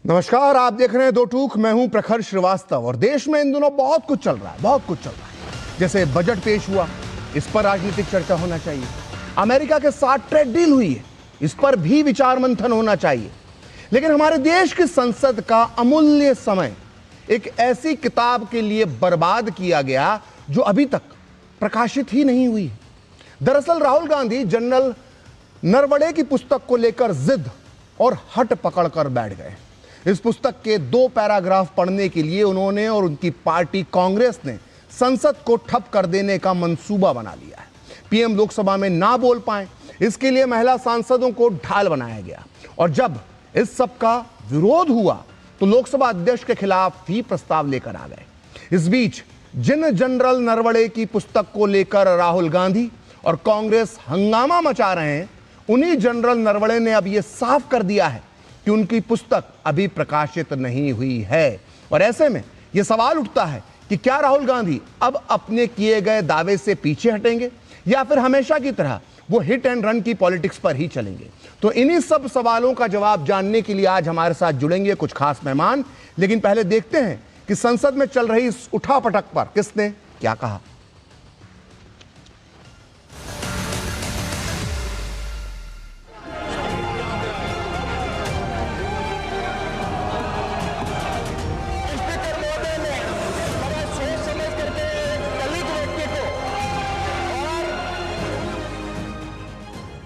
नमस्कार, आप देख रहे हैं दो टूक। मैं हूं प्रखर श्रीवास्तव और देश में इन दिनों बहुत कुछ चल रहा है। जैसे बजट पेश हुआ, इस पर राजनीतिक चर्चा होना चाहिए। अमेरिका के साथ ट्रेड डील हुई है, इस पर भी विचार मंथन होना चाहिए। लेकिन हमारे देश की संसद का अमूल्य समय एक ऐसी किताब के लिए बर्बाद किया गया जो अभी तक प्रकाशित ही नहीं हुई है। दरअसल राहुल गांधी जनरल नरवणे की पुस्तक को लेकर जिद और हट पकड़ कर बैठ गए। इस पुस्तक के 2 पैराग्राफ पढ़ने के लिए उन्होंने और उनकी पार्टी कांग्रेस ने संसद को ठप कर देने का मंसूबा बना लिया है। पीएम लोकसभा में ना बोल पाए, इसके लिए महिला सांसदों को ढाल बनाया गया और जब इस सब का विरोध हुआ तो लोकसभा अध्यक्ष के खिलाफ भी प्रस्ताव लेकर आ गए। इस बीच जिन जनरल नरवणे की पुस्तक को लेकर राहुल गांधी और कांग्रेस हंगामा मचा रहे हैं, उन्हीं जनरल नरवणे ने अब यह साफ कर दिया है कि उनकी पुस्तक अभी प्रकाशित नहीं हुई है। और ऐसे में यह सवाल उठता है कि क्या राहुल गांधी अब अपने किए गए दावे से पीछे हटेंगे या फिर हमेशा की तरह वो हिट एंड रन की पॉलिटिक्स पर ही चलेंगे। तो इन्हीं सब सवालों का जवाब जानने के लिए आज हमारे साथ जुड़ेंगे कुछ खास मेहमान। लेकिन पहले देखते हैं कि संसद में चल रही इस उठापटक पर किसने क्या कहा।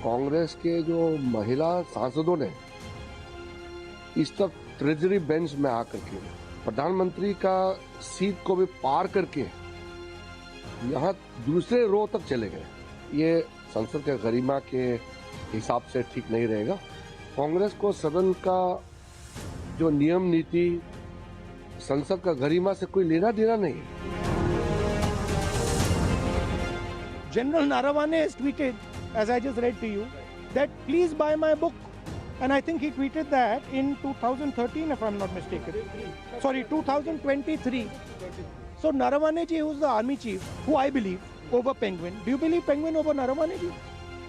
कांग्रेस के जो महिला सांसदों ने इस तक ट्रेजरी बेंच में आकर के प्रधानमंत्री का सीट को भी पार करके यहाँ दूसरे रो तक चले गए, ये संसद के गरिमा के हिसाब से ठीक नहीं रहेगा। कांग्रेस को सदन का जो नियम नीति, संसद का गरिमा से कोई लेना देना नहीं है। General Narawane has tweeted, as I just read to you, that please buy my book. And I think he tweeted that in 2013, if I'm not mistaken. Sorry, 2023. So Narawane ji, who's the army chief, who I believe, over Penguin. Do you believe Penguin over Narawane ji?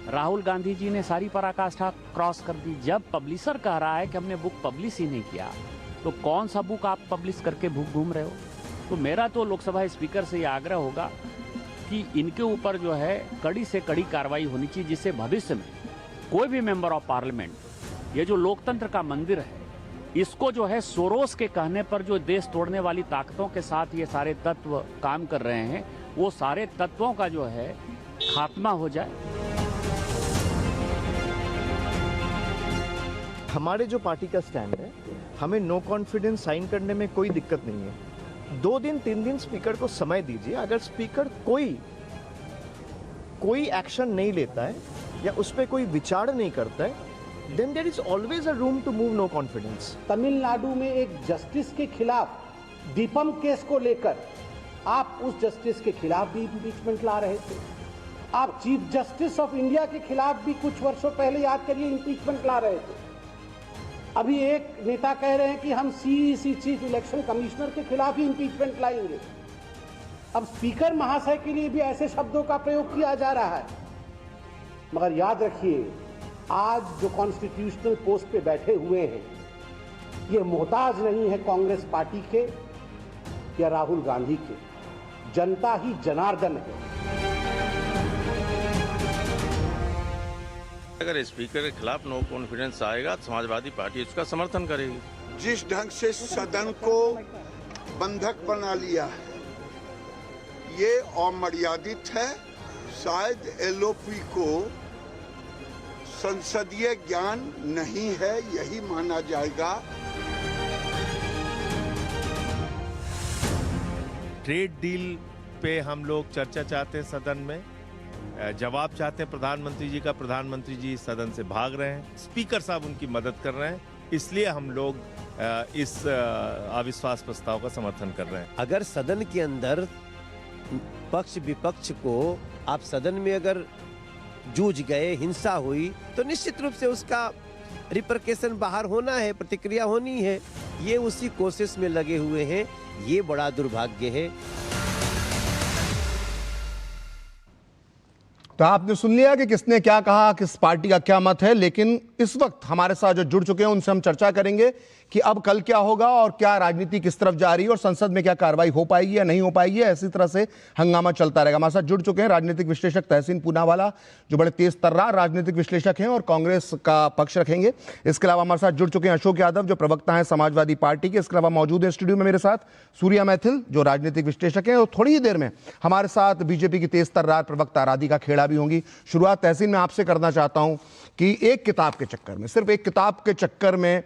Rahul Gandhi ji ने सारी पराकाष्ठा cross कर दी। जब publisher कह रहा है कि हमने बुक पब्लिश ही नहीं किया, तो कौन सा बुक आप पब्लिश करके घूम रहे हो? तो मेरा तो लोकसभा स्पीकर से यह आग्रह होगा कि इनके ऊपर जो है कड़ी से कड़ी कार्रवाई होनी चाहिए, जिससे भविष्य में कोई भी मेंबर ऑफ पार्लियामेंट, ये जो लोकतंत्र का मंदिर है, इसको जो है सोरोस के कहने पर जो देश तोड़ने वाली ताकतों के साथ ये सारे तत्व काम कर रहे हैं, वो सारे तत्वों का जो है खात्मा हो जाए। हमारे जो पार्टी का स्टैंड है, हमें नो कॉन्फिडेंस साइन करने में कोई दिक्कत नहीं है। 2 दिन 3 दिन स्पीकर को समय दीजिए। अगर स्पीकर कोई एक्शन नहीं लेता है या उस पर कोई विचार नहीं करता है, then there is always a room to move no confidence. Tamil Nadu में एक जस्टिस के खिलाफ दीपम केस को लेकर आप उस जस्टिस के खिलाफ भी इम्पीचमेंट ला रहे थे। आप चीफ जस्टिस ऑफ इंडिया के खिलाफ भी कुछ वर्षों पहले, याद करिए, इम्पीचमेंट ला रहे थे। अभी एक नेता कह रहे हैं कि हम सीईसी चीफ इलेक्शन कमिश्नर के खिलाफ ही इम्पीचमेंट लाएंगे। अब स्पीकर महाशय के लिए भी ऐसे शब्दों का प्रयोग किया जा रहा है। मगर याद रखिए, आज जो कॉन्स्टिट्यूशनल पोस्ट पे बैठे हुए हैं, ये मोहताज नहीं है कांग्रेस पार्टी के या राहुल गांधी के। जनता ही जनार्दन है। अगर स्पीकर के खिलाफ नो कॉन्फिडेंस आएगा तो समाजवादी पार्टी उसका समर्थन करेगी। जिस ढंग से सदन को बंधक बना लिया है, ये अमर्यादित है। शायद एलओपी को संसदीय ज्ञान नहीं है, यही माना जाएगा। ट्रेड डील पे हम लोग चर्चा चाहते हैं, सदन में जवाब चाहते हैं प्रधानमंत्री जी का। प्रधानमंत्री जी सदन से भाग रहे हैं, स्पीकर साहब उनकी मदद कर रहे हैं, इसलिए हम लोग इस अविश्वास प्रस्ताव का समर्थन कर रहे हैं। अगर सदन के अंदर पक्ष विपक्ष को आप सदन में अगर जूझ गए, हिंसा हुई, तो निश्चित रूप से उसका रिपरकेशन बाहर होना है, प्रतिक्रिया होनी है। ये उसी कोशिश में लगे हुए हैं, ये बड़ा दुर्भाग्य है। तो आपने सुन लिया कि किसने क्या कहा, किस पार्टी का क्या मत है। लेकिन इस वक्त हमारे साथ जो जुड़ चुके हैं उनसे हम चर्चा करेंगे कि अब कल क्या होगा और क्या राजनीति किस तरफ जा रही है और संसद में क्या कार्रवाई हो पाएगी या नहीं हो पाएगी। ऐसी तरह से हंगामा चलता रहेगा। हमारे साथ जुड़ चुके हैं राजनीतिक विश्लेषक तहसीन पूनावाला, जो बड़े तेज तर्रार राजनीतिक विश्लेषक हैं और कांग्रेस का पक्ष रखेंगे। इसके अलावा हमारे साथ जुड़ चुके हैं अशोक यादव, जो प्रवक्ता हैं समाजवादी पार्टी के। इसके अलावा मौजूद है स्टूडियो में मेरे साथ सूर्या मैथिल, जो राजनीतिक विश्लेषक हैं। और थोड़ी ही देर में हमारे साथ बीजेपी की तेज तर्रार प्रवक्ता राधिका खेड़ा भी होंगी। शुरुआत तहसीन में आपसे करना चाहता हूं कि एक किताब के चक्कर में, सिर्फ एक किताब के चक्कर में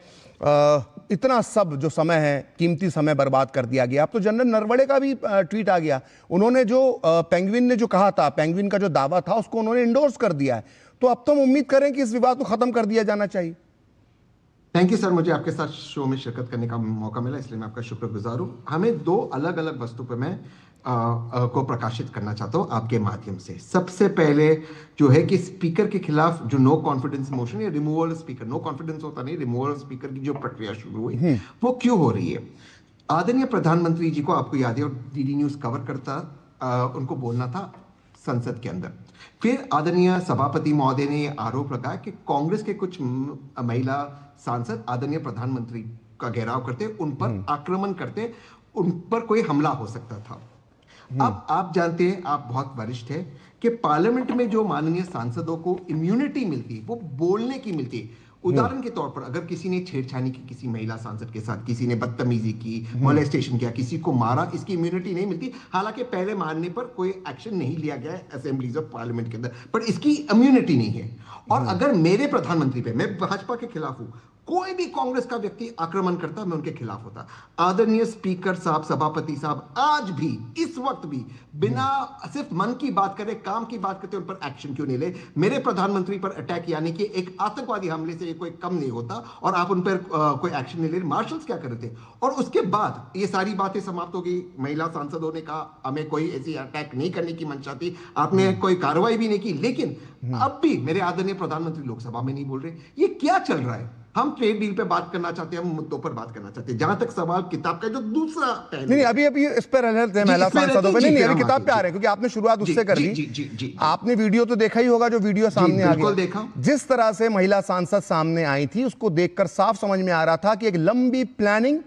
इतना सब जो समय है, कीमती समय बर्बाद कर दिया गया। अब तो जनरल नरवणे का भी ट्वीट आ गया। उन्होंने जो पेंगुइन ने जो कहा था, पेंगुइन का जो दावा था, उसको उन्होंने इंडोर्स कर दिया है। तो अब तो हम उम्मीद करें कि इस विवाद को खत्म कर दिया जाना चाहिए। थैंक यू सर, मुझे आपके साथ शो में शिरकत करने का मौका मिला, इसलिए मैं आपका शुक्रगुजार हूँ। हमें दो अलग अलग वस्तु पर मैं को प्रकाशित करना चाहता हूँ आपके माध्यम से। सबसे पहले जो है कि स्पीकर के खिलाफ जो नो कॉन्फिडेंस मोशन या रिमूवल स्पीकर, नो कॉन्फिडेंस होता नहीं, रिमूवल स्पीकर की जो प्रक्रिया शुरू हुई वो क्यों हो रही है। आदरणीय प्रधानमंत्री जी को, आपको याद है, और डीडी न्यूज कवर करता, उनको बोलना था संसद के अंदर। फिर आदरणीय सभापति महोदय ने आरोप लगाया कि कांग्रेस के कुछ महिला सांसद आदरणीय प्रधानमंत्री का घेराव करते, उन पर आक्रमण करते, उन पर कोई हमला हो सकता था। अब आप जानते हैं, आप बहुत वरिष्ठ हैं, कि पार्लियामेंट में जो माननीय सांसदों को इम्यूनिटी मिलती, वो बोलने की मिलती। उदाहरण के तौर पर अगर किसी ने छेड़छानी की किसी महिला सांसद के साथ, किसी ने बदतमीजी की, मोलेस्टेशन किया, किसी को मारा, इसकी इम्यूनिटी नहीं मिलती। हालांकि पहले मानने पर कोई एक्शन नहीं लिया गया है असेंबलीज ऑफ पार्लियामेंट के अंदर, पर इसकी इम्यूनिटी नहीं है। और अगर मेरे प्रधानमंत्री पे, मैं भाजपा के खिलाफ हूं, कोई भी कांग्रेस का व्यक्ति आक्रमण करता, मैं उनके खिलाफ होता। आदरणीय स्पीकर साहब, सभापति साहब, आज भी, इस वक्त भी, बिना सिर्फ मन की बात करे, काम की बात करते, उन पर एक्शन क्यों नहीं ले। मेरे प्रधानमंत्री पर अटैक यानी कि एक आतंकवादी हमले से कोई कम नहीं होता, और आप उन पर कोई एक्शन नहीं ले। मार्शल्स क्या कर रहे थे? और उसके बाद ये सारी बातें समाप्त हो गई। महिला सांसदों ने कहा हमें कोई ऐसी अटैक नहीं करने की मंशा थी, आपने कोई कार्रवाई भी नहीं की। लेकिन अब भी मेरे आदरणीय प्रधानमंत्री लोकसभा में नहीं बोल रहे। ये क्या चल रहा है? हम ट्रेड डील पे बात करना चाहते हैं, हम मुद्दों पर बात करना चाहते हैं। जहां तक सवाल किताब का जो दूसरा पहलू, नहीं अभी इस पर रहते हैं महिला सांसदों पे, नहीं अभी किताब पे आ रहे हैं, क्योंकि आपने शुरुआत उससे कर दी। आपने वीडियो तो देखा ही होगा, जो वीडियो सामने आ गया, देखा। जिस तरह से महिला सांसद सामने आई थी, उसको देखकर साफ समझ में आ रहा था कि एक लंबी प्लानिंग,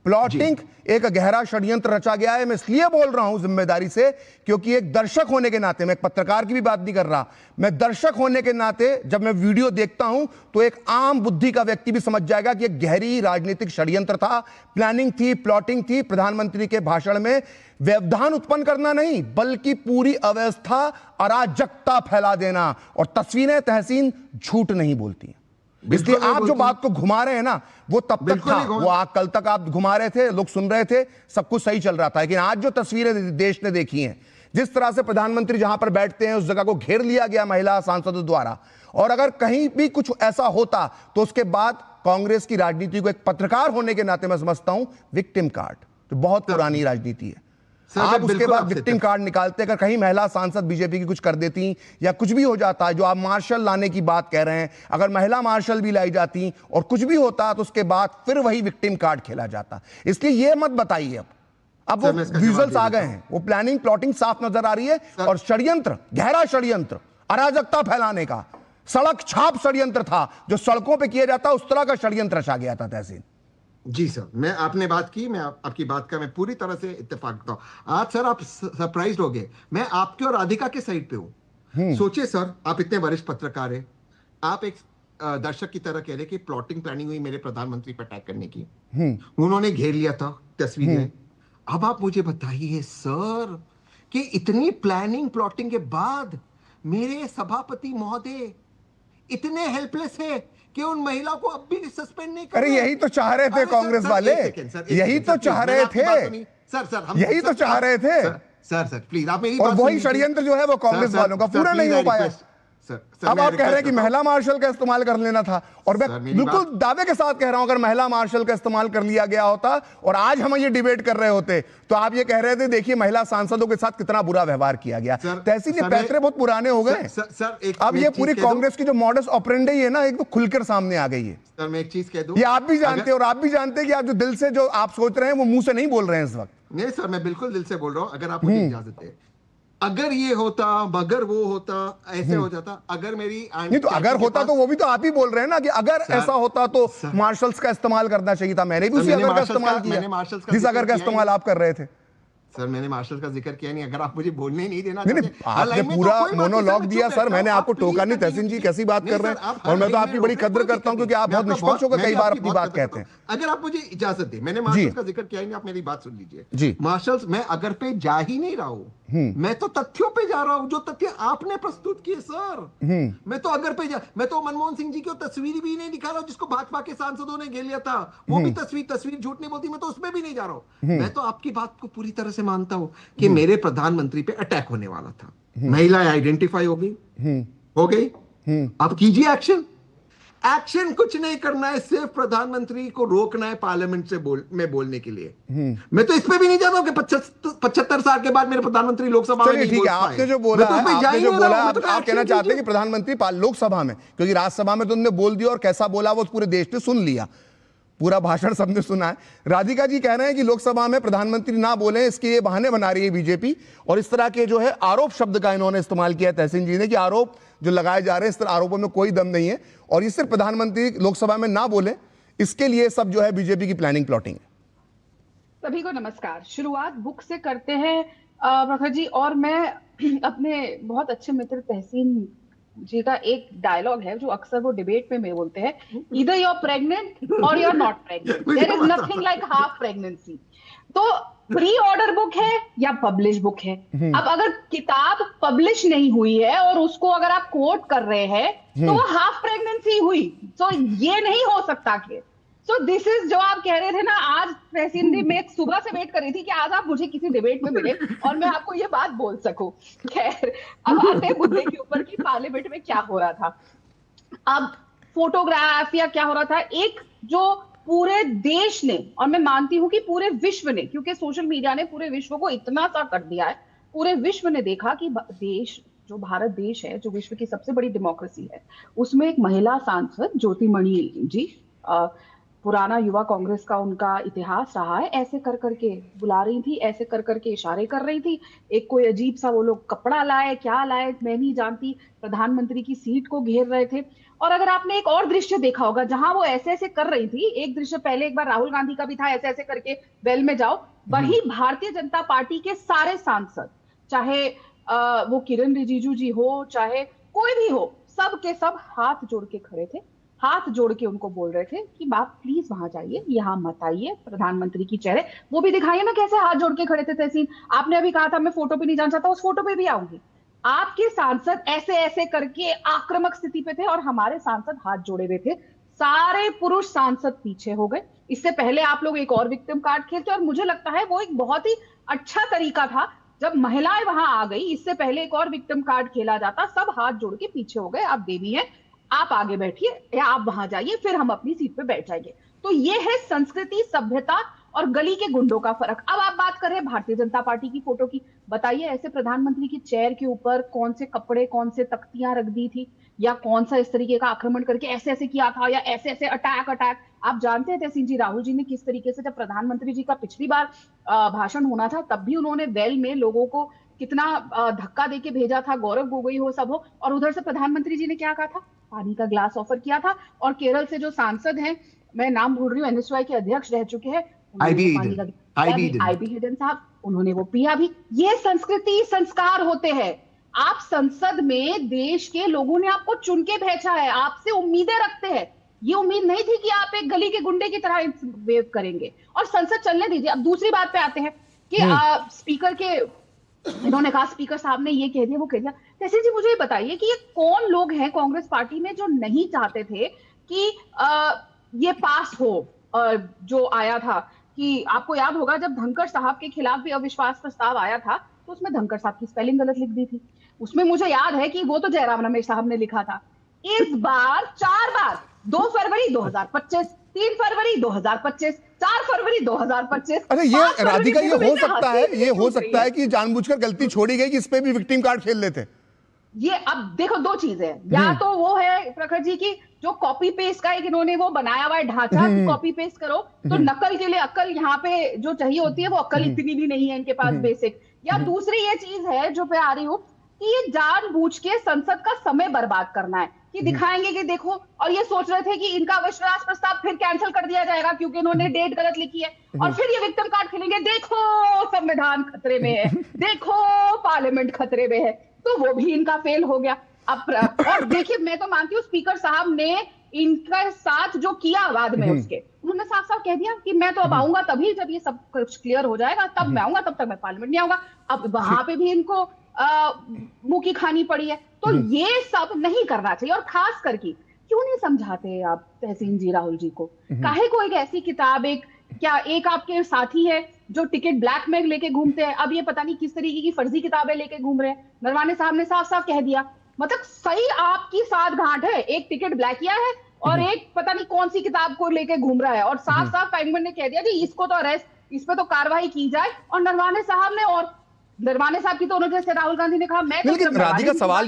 प्लॉटिंग, एक गहरा षड्यंत्र रचा गया है। मैं इसलिए बोल रहा हूं जिम्मेदारी से, क्योंकि एक दर्शक होने के नाते, मैं एक पत्रकार की भी बात नहीं कर रहा, मैं दर्शक होने के नाते जब मैं वीडियो देखता हूं तो एक आम बुद्धि का व्यक्ति भी समझ जाएगा कि एक गहरी राजनीतिक षड्यंत्र था, प्लानिंग थी, प्लॉटिंग थी। प्रधानमंत्री के भाषण में व्यवधान उत्पन्न करना नहीं, बल्कि पूरी अव्यवस्था, अराजकता फैला देना। और तस्वीरें तहसीन झूठ नहीं बोलती, इसलिए आप जो बात को घुमा रहे हैं ना, वो तब तक था, वो कल तक आप घुमा रहे थे, लोग सुन रहे थे, सब कुछ सही चल रहा था। लेकिन आज जो तस्वीरें देश ने देखी हैं, जिस तरह से प्रधानमंत्री जहां पर बैठते हैं उस जगह को घेर लिया गया महिला सांसदों द्वारा, और अगर कहीं भी कुछ ऐसा होता तो उसके बाद कांग्रेस की राजनीति को एक पत्रकार होने के नाते मैं समझता हूं विक्टिम कार्ड, जो बहुत पुरानी राजनीति है। आप उसके बाद विक्टिम कार्ड निकालते, अगर कहीं महिला सांसद बीजेपी की कुछ कर देती या कुछ भी हो जाता है, जो आप मार्शल लाने की बात कह रहे हैं, अगर महिला मार्शल भी लाई जाती और कुछ भी होता तो उसके बाद फिर वही विक्टिम कार्ड खेला जाता। इसलिए ये मत बताइए। अब वो विजुअल्स आ गए हैं, वो प्लानिंग, प्लॉटिंग साफ नजर आ रही है, और षड्यंत्र, गहरा षड्यंत्र, अराजकता फैलाने का, सड़क छाप षड्यंत्र था, जो सड़कों पर किया जाता, उस तरह का षड्यंत्र रचा गया था। तहसीन जी सर, मैं आपने बात की, मैं आपकी बात का मैं पूरी तरह से इत्तेफाक करता हूं। आज सर आप सरप्राइज हो गए, मैं आपके और राधिका के साइड पे हूं। सोचिए सर, आप इतने वरिष्ठ पत्रकार हैं, आप एक दर्शक की तरह कह रहे कि प्लॉटिंग प्लानिंग हुई मेरे प्रधानमंत्री पर अटैक करने की, उन्होंने घेर लिया था तस्वीरें। अब आप मुझे बताइए सर कि इतनी प्लानिंग प्लॉटिंग के बाद मेरे सभापति महोदय इतने हेल्पलेस है कि उन महिला को अब भी सस्पेंड नहीं कर। अरे यही तो चाह रहे थे कांग्रेस वाले, यही तो चाह रहे थे सर, यही तो चाह रहे थे सर प्लीज आप मेरी और वही षड्यंत्र जो है वो कांग्रेस वालों का पूरा नहीं हो पाया। अब आप कह रहे हैं कि महिला मार्शल का इस्तेमाल कर लेना था, और मैं बिल्कुल दावे के साथ कह रहा हूं, अगर महिला मार्शल का इस्तेमाल कर लिया गया होता और आज हम ये डिबेट कर रहे होते तो आप ये कह रहे थे देखिए महिला सांसदों के साथ कितना बुरा व्यवहार किया गया। तहसील ये पैतरे बहुत पुराने हो गए। अब ये पूरी कांग्रेस की जो मॉडस ऑपरेंडी है ना, एक तो खुलकर सामने आ गई है। सर मैं एक चीज कह दूं, ये आप भी जानते हैं, और आप भी जानते हैं कि आप जो दिल से जो आप सोच रहे हैं वो मुंह से नहीं बोल रहे हैं इस वक्त। नहीं सर, मैं बिल्कुल दिल से बोल रहा हूं, अगर आप मुझे इजाजत दें। अगर ये होता, मगर वो होता, ऐसे हो जाता, अगर मेरी नहीं तो अगर होता तो वो भी तो आप ही बोल रहे हैं ना कि अगर ऐसा होता तो मार्शल्स का इस्तेमाल करना चाहिए था। मैंने भी उसी अगर का इस्तेमाल किया जिस अगर का इस्तेमाल आप कर रहे थे। सर मैंने मार्शल का जिक्र किया नहीं, अगर आप मुझे बोलने ही नहीं देना नहीं, आपने पूरा मोनोलॉग दिया सर, मैंने आपको टोका नहीं। तहसीन जी कैसी बात कर रहे हैं, और मैं तो आपकी बड़ी कद्र करता हूं क्योंकि आप बहुत निष्पक्ष होकर कई बार अपनी बात कहते हैं। अगर आप मुझे इजाजत दें, मैंने मार्शल्स का जिक्र किया ही नहीं, आप मेरी बात सुन लीजिए जी। मार्शल्स मैं अगर पे जा ही नहीं रहा हूं, मैं तो तथ्यों पे जा रहा हूं, जो तथ्य आपने प्रस्तुत किए सर। मैं तो अगर पे मैं तो मनमोहन सिंह जी की तस्वीर भी नहीं दिखा रहा हूं जिसको भाजपा के सांसदों ने घेर लिया था, वो भी तस्वीर झूठ नहीं बोलती, मैं तो उसमें भी नहीं जा रहा हूं। मैं तो आपकी बात को पूरी तरह से मानता हूं कि मेरे प्रधानमंत्री पे अटैक होने वाला था, महिला आइडेंटिफाई हो गई, अब कीजिए एक्शन कुछ नहीं करना है, सिर्फ प्रधानमंत्री को रोकना है पार्लियामेंट से में बोलने के लिए। मैं तो इस पे भी नहीं जाता हूं कि 75 साल के बाद मेरे प्रधानमंत्री लोकसभा में ठीक है, आपने जो बोला आप कहना चाहते हैं कि प्रधानमंत्री लोकसभा में, क्योंकि राज्यसभा में तो उन्होंने बोल दिया और कैसा बोला वो पूरे देश ने सुन लिया, पूरा भाषण सबने सुना है। राधिका जी कह रहे हैं कि लोकसभा में प्रधानमंत्री ना बोले, इसके ये बहाने बना रही है बीजेपी, और इस तरह के जो है आरोप शब्द का इन्होंने इस्तेमाल किया तहसीन जी ने कि आरोप जो लगाए जा रहे हैं, इस तरह आरोपों में कोई दम नहीं है, और ये सिर्फ प्रधानमंत्री लोकसभा में ना बोले, इसके लिए सब जो है बीजेपी की प्लानिंग प्लॉटिंग है। सभी को नमस्कार। शुरुआत बुक से करते हैं प्रखर जी, और मैं अपने बहुत अच्छे मित्र तहसीन जी का एक डायलॉग है जो अक्सर वो डिबेट में बोलते हैं, ईदर यू आर प्रेग्नेंट और you are not pregnant, there is nothing like half pregnancy. तो प्री ऑर्डर बुक है या पब्लिश बुक है। अब अगर किताब पब्लिश नहीं हुई है और उसको अगर आप कोट कर रहे हैं तो वो हाफ प्रेगनेंसी हुई, तो ये नहीं हो सकता कि सो दिस इज जो आप कह रहे थे ना, आज तहसीन जी मैं सुबह से वेट कर रही थी कि आज आप मुझे किसी डिबेट में मिले और मैं आपको ये बात बोल सकूं। खैर अब आते हैं मुद्दे के ऊपर कि पार्लियामेंट में क्या हो रहा था। अब फोटोग्राफ या क्या हो रहा था, एक जो पूरे देश ने, और मैं मानती हूं कि पूरे विश्व ने, क्योंकि सोशल मीडिया ने पूरे विश्व को इतना सा कर दिया है, पूरे विश्व ने देखा कि देश जो भारत देश है, जो विश्व की सबसे बड़ी डेमोक्रेसी है, उसमें एक महिला सांसद ज्योतिमणि जी, पुराना युवा कांग्रेस का उनका इतिहास रहा है, ऐसे कर करके बुला रही थी, ऐसे कर करके इशारे कर रही थी, एक कोई अजीब सा वो लोग कपड़ा लाए, क्या लाए मैं नहीं जानती, प्रधानमंत्री की सीट को घेर रहे थे। और अगर आपने एक और दृश्य देखा होगा जहां वो ऐसे ऐसे कर रही थी, एक दृश्य पहले एक बार राहुल गांधी का भी था, ऐसे ऐसे करके वेल में जाओ, वही भारतीय जनता पार्टी के सारे सांसद, चाहे वो किरण रिजिजू जी हो, चाहे कोई भी हो, सब के सब हाथ जोड़ के खड़े थे, हाथ जोड़ के उनको बोल रहे थे कि बाप प्लीज वहां जाइए, यहाँ मत आइए, प्रधानमंत्री की चेहरे वो भी दिखाइए ना कैसे हाथ जोड़ के खड़े थे। तहसीन आपने अभी कहा था मैं फोटो पे नहीं जाना चाहता, उस फोटो पे भी आऊंगी। आपके सांसद ऐसे ऐसे करके आक्रामक स्थिति पे थे और हमारे सांसद हाथ जोड़े हुए थे, सारे पुरुष सांसद पीछे हो गए। इससे पहले आप लोग एक और विक्टिम कार्ड खेलते, और मुझे लगता है वो एक बहुत ही अच्छा तरीका था जब महिलाएं वहां आ गई, इससे पहले एक और विक्टिम कार्ड खेला जाता, सब हाथ जोड़ के पीछे हो गए, आप देवी हैं, आप आगे बैठिए या आप वहां जाइए, फिर हम अपनी सीट पे बैठ जाएंगे। तो ये है संस्कृति, सभ्यता और गली के गुंडों का फर्क। अब आप बात कर रहे हैं भारतीय जनता पार्टी की फोटो की, बताइए ऐसे प्रधानमंत्री की चेयर के ऊपर कौन से कपड़े, कौन से तख्तियां रख दी थी, या कौन सा इस तरीके का आक्रमण करके ऐसे ऐसे किया था, या ऐसे ऐसे अटैक। आप जानते हैं तहसीन जी, राहुल जी ने किस तरीके से, जब प्रधानमंत्री जी का पिछली बार भाषण होना था तब भी उन्होंने वेल में लोगों को कितना धक्का देके भेजा था, गौरव गोगोई हो सब हो, और उधर से प्रधानमंत्री जी ने क्या कहा था, पानी का ग्लास ऑफर किया था। और केरल से जो सांसद हैं, मैं नाम भूल रही हूँ, एनएसवाई के अध्यक्ष रह चुके हैं, आईबी हिडन साहब, उन्होंने वो पिया भी। ये संस्कृति संस्कार होते हैं। आप संसद में देश के लोगों ने आपको चुन के भेजा है, आपसे उम्मीदें रखते हैं, ये उम्मीद नहीं थी कि आप एक गली के गुंडे की तरह वेव करेंगे, और संसद चलने दीजिए। अब दूसरी बात पे आते हैं कि स्पीकर के, इन्होंने कहा स्पीकर साहब ने ये कह दिया, वो कह दिया। जैसे जी मुझे ये बताइए कि ये कौन लोग हैं कांग्रेस पार्टी में जो नहीं चाहते थे कि ये पास हो, जो आया था कि आपको याद होगा जब धनखड़ साहब के खिलाफ भी अविश्वास प्रस्ताव आया था तो उसमें धनखड़ साहब की स्पेलिंग गलत लिख दी थी, उसमें मुझे याद है कि वो तो जयराम रमेश साहब ने लिखा था। इस बार 4 बार, 2 फरवरी 2025, 3 फरवरी 2025, 4 फरवरी 2025। अरे ये राधिका, ये हो सकता है, ये हो सकता है कि जानबूझकर गलती छोड़ी गई कि इस पे भी विक्टिम कार्ड खेल लेते। ये अब देखो दो चीजें हैं, या तो वो है प्रखर जी की जो कॉपी पेस्ट का एक इन्होंने वो बनाया हुआ है ढांचा कि कॉपी पेस्ट करो, तो नकल के लिए अक्ल यहाँ पे जो चाहिए होती है वो अक्ल इतनी भी नहीं है इनके पास बेसिक। या दूसरी ये चीज है जो पे आ रही हूँ कि ये जानबूझ के संसद का समय बर्बाद करना है कि दिखाएंगे कि देखो, और ये सोच रहे थे कि इनका विश्वास प्रस्ताव फिर कैंसिल कर दिया जाएगा क्योंकि इन्होंने डेट गलत लिखी है, और फिर ये विक्टिम कार्ड खेलेंगे, देखो संविधान खतरे में है, देखो पार्लियामेंट खतरे में है, तो वो भी इनका फेल हो गया। अब और देखिए मैं तो मानती हूँ स्पीकर साहब ने इनका साथ जो किया बाद में उसके, उन्होंने साफ साफ कह दिया कि मैं तो अब आऊंगा तभी जब ये सब कुछ क्लियर हो जाएगा, तब मैं आऊंगा, तब तक मैं पार्लियामेंट नहीं आऊंगा। अब वहां पे भी इनको मुंह की खानी पड़ी है, तो ये सब नहीं करना चाहिए। और खास करके क्यों नहीं समझाते आप तहसीन जी राहुल जी को, काहे को एक ऐसी किताब, एक आपके साथी है जो टिकट ब्लैक में लेके घूमते हैं, अब ये पता नहीं किस तरीके की फर्जी किताबें लेके घूम रहे हैं। नरवाने साहब ने साफ साफ कह दिया, मतलब सही आपकी साथ गांठ है, एक टिकट ब्लैक किया है और एक पता नहीं कौन सी किताब को लेके घूम रहा है, और साफ साफ पेंगुइन ने कह दिया जी इसको तो अरेस्ट, इस पे तो कार्रवाई की जाए। और नरवाने साहब ने, और नरवाने साहब की तो उन्होंने, जैसे राहुल गांधी ने कहा, मैं तो लेकिन राधिका सवाल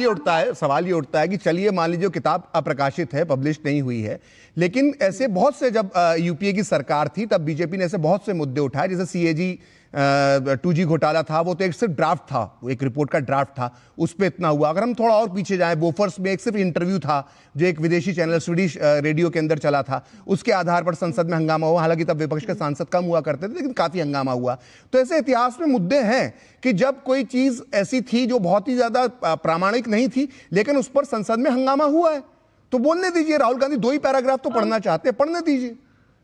ये उठता है कि चलिए मान लीजिए किताब अप्रकाशित है, पब्लिश नहीं हुई है, लेकिन ऐसे बहुत से, जब यूपीए की सरकार थी तब बीजेपी ने ऐसे बहुत से मुद्दे उठाए, जैसे सीएजी 2G घोटाला था, वो तो एक सिर्फ ड्राफ्ट था, वो एक रिपोर्ट का ड्राफ्ट था, उस पर इतना हुआ। अगर हम थोड़ा और पीछे जाएं, बोफर्स में एक सिर्फ इंटरव्यू था जो एक विदेशी चैनल स्वीडिश रेडियो के अंदर चला था, उसके आधार पर संसद में हंगामा हुआ। हालांकि तब विपक्ष के सांसद कम हुआ करते थे, लेकिन काफी हंगामा हुआ। तो ऐसे इतिहास में मुद्दे हैं कि जब कोई चीज ऐसी थी जो बहुत ही ज्यादा प्रामाणिक नहीं थी, लेकिन उस पर संसद में हंगामा हुआ है, तो बोलने दीजिए। राहुल गांधी 2 ही पैराग्राफ तो पढ़ना चाहते हैं, पढ़ने दीजिए,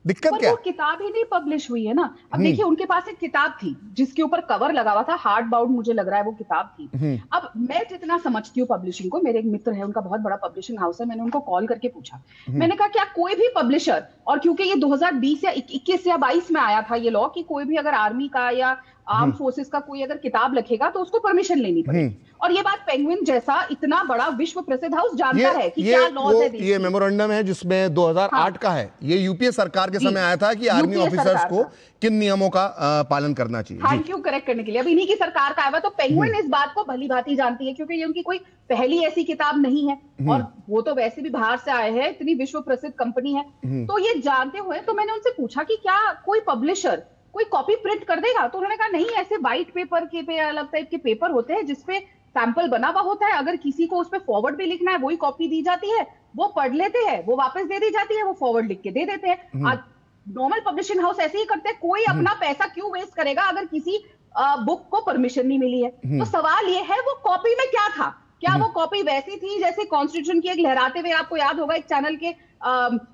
दिक्कत क्या? वो किताब ही नहीं पब्लिश हुई है ना। अब देखिए उनके पास एक किताब थी जिसके ऊपर कवर लगा हुआ था, हार्ड बाउंड मुझे लग रहा है वो किताब थी। अब मैं जितना समझती हूँ पब्लिशिंग को, मेरे एक मित्र है, उनका बहुत बड़ा पब्लिशिंग हाउस है, मैंने उनको कॉल करके पूछा, मैंने कहा क्या कोई भी पब्लिशर, और क्योंकि ये 2020 या 21 या 22 में आया था ये लॉ कि कोई भी अगर आर्मी का या आर्म फोर्सेस का कोई अगर किताब लिखेगा तो उसको परमिशन लेनी पड़ेगी, और ये बात पेंगुइन जैसा इतना बड़ा विश्व प्रसिद्ध हाउस जानता है कि क्या लॉज है। ये मेमोरेंडम है जिसमें 2008 का है, ये यूपीए सरकार के समय आया था कि आर्मी ऑफिसर्स को किन नियमों का पालन करना चाहिए। थैंक यू करेक्ट करने के लिए। अब इन्हीं की सरकार का आया, तो पेंगुइन इस बात को भली भांति जानती है क्योंकि ये उनकी कोई पहली ऐसी किताब नहीं है, और वो तो वैसे भी बाहर से आए हैं, इतनी विश्व प्रसिद्ध कंपनी है, तो ये जानते हुए तो मैंने उनसे पूछा कि क्या कोई पब्लिशर कोई कॉपी प्रिंट कर देगा, तो उन्होंने कहा नहीं, ऐसे व्हाइट पेपर के पे अलग टाइप के पेपर होते हैं जिसपे सैंपल बना हुआ होता है, अगर किसी को उस पे फॉरवर्ड भी लिखना है वही कॉपी दी जाती है, वो पढ़ लेते हैं, वो वापस दे दी जाती है, वो फॉरवर्ड लिख के दे देते हैं। आज नॉर्मल पब्लिशिंग हाउस ऐसे ही करते हैं, कोई अपना पैसा क्यों वेस्ट करेगा अगर किसी बुक को परमिशन नहीं मिली है। तो सवाल ये है वो कॉपी में क्या था, क्या वो कॉपी वैसी थी जैसे कॉन्स्टिट्यूशन की एक लहराते हुए, आपको याद होगा एक चैनल के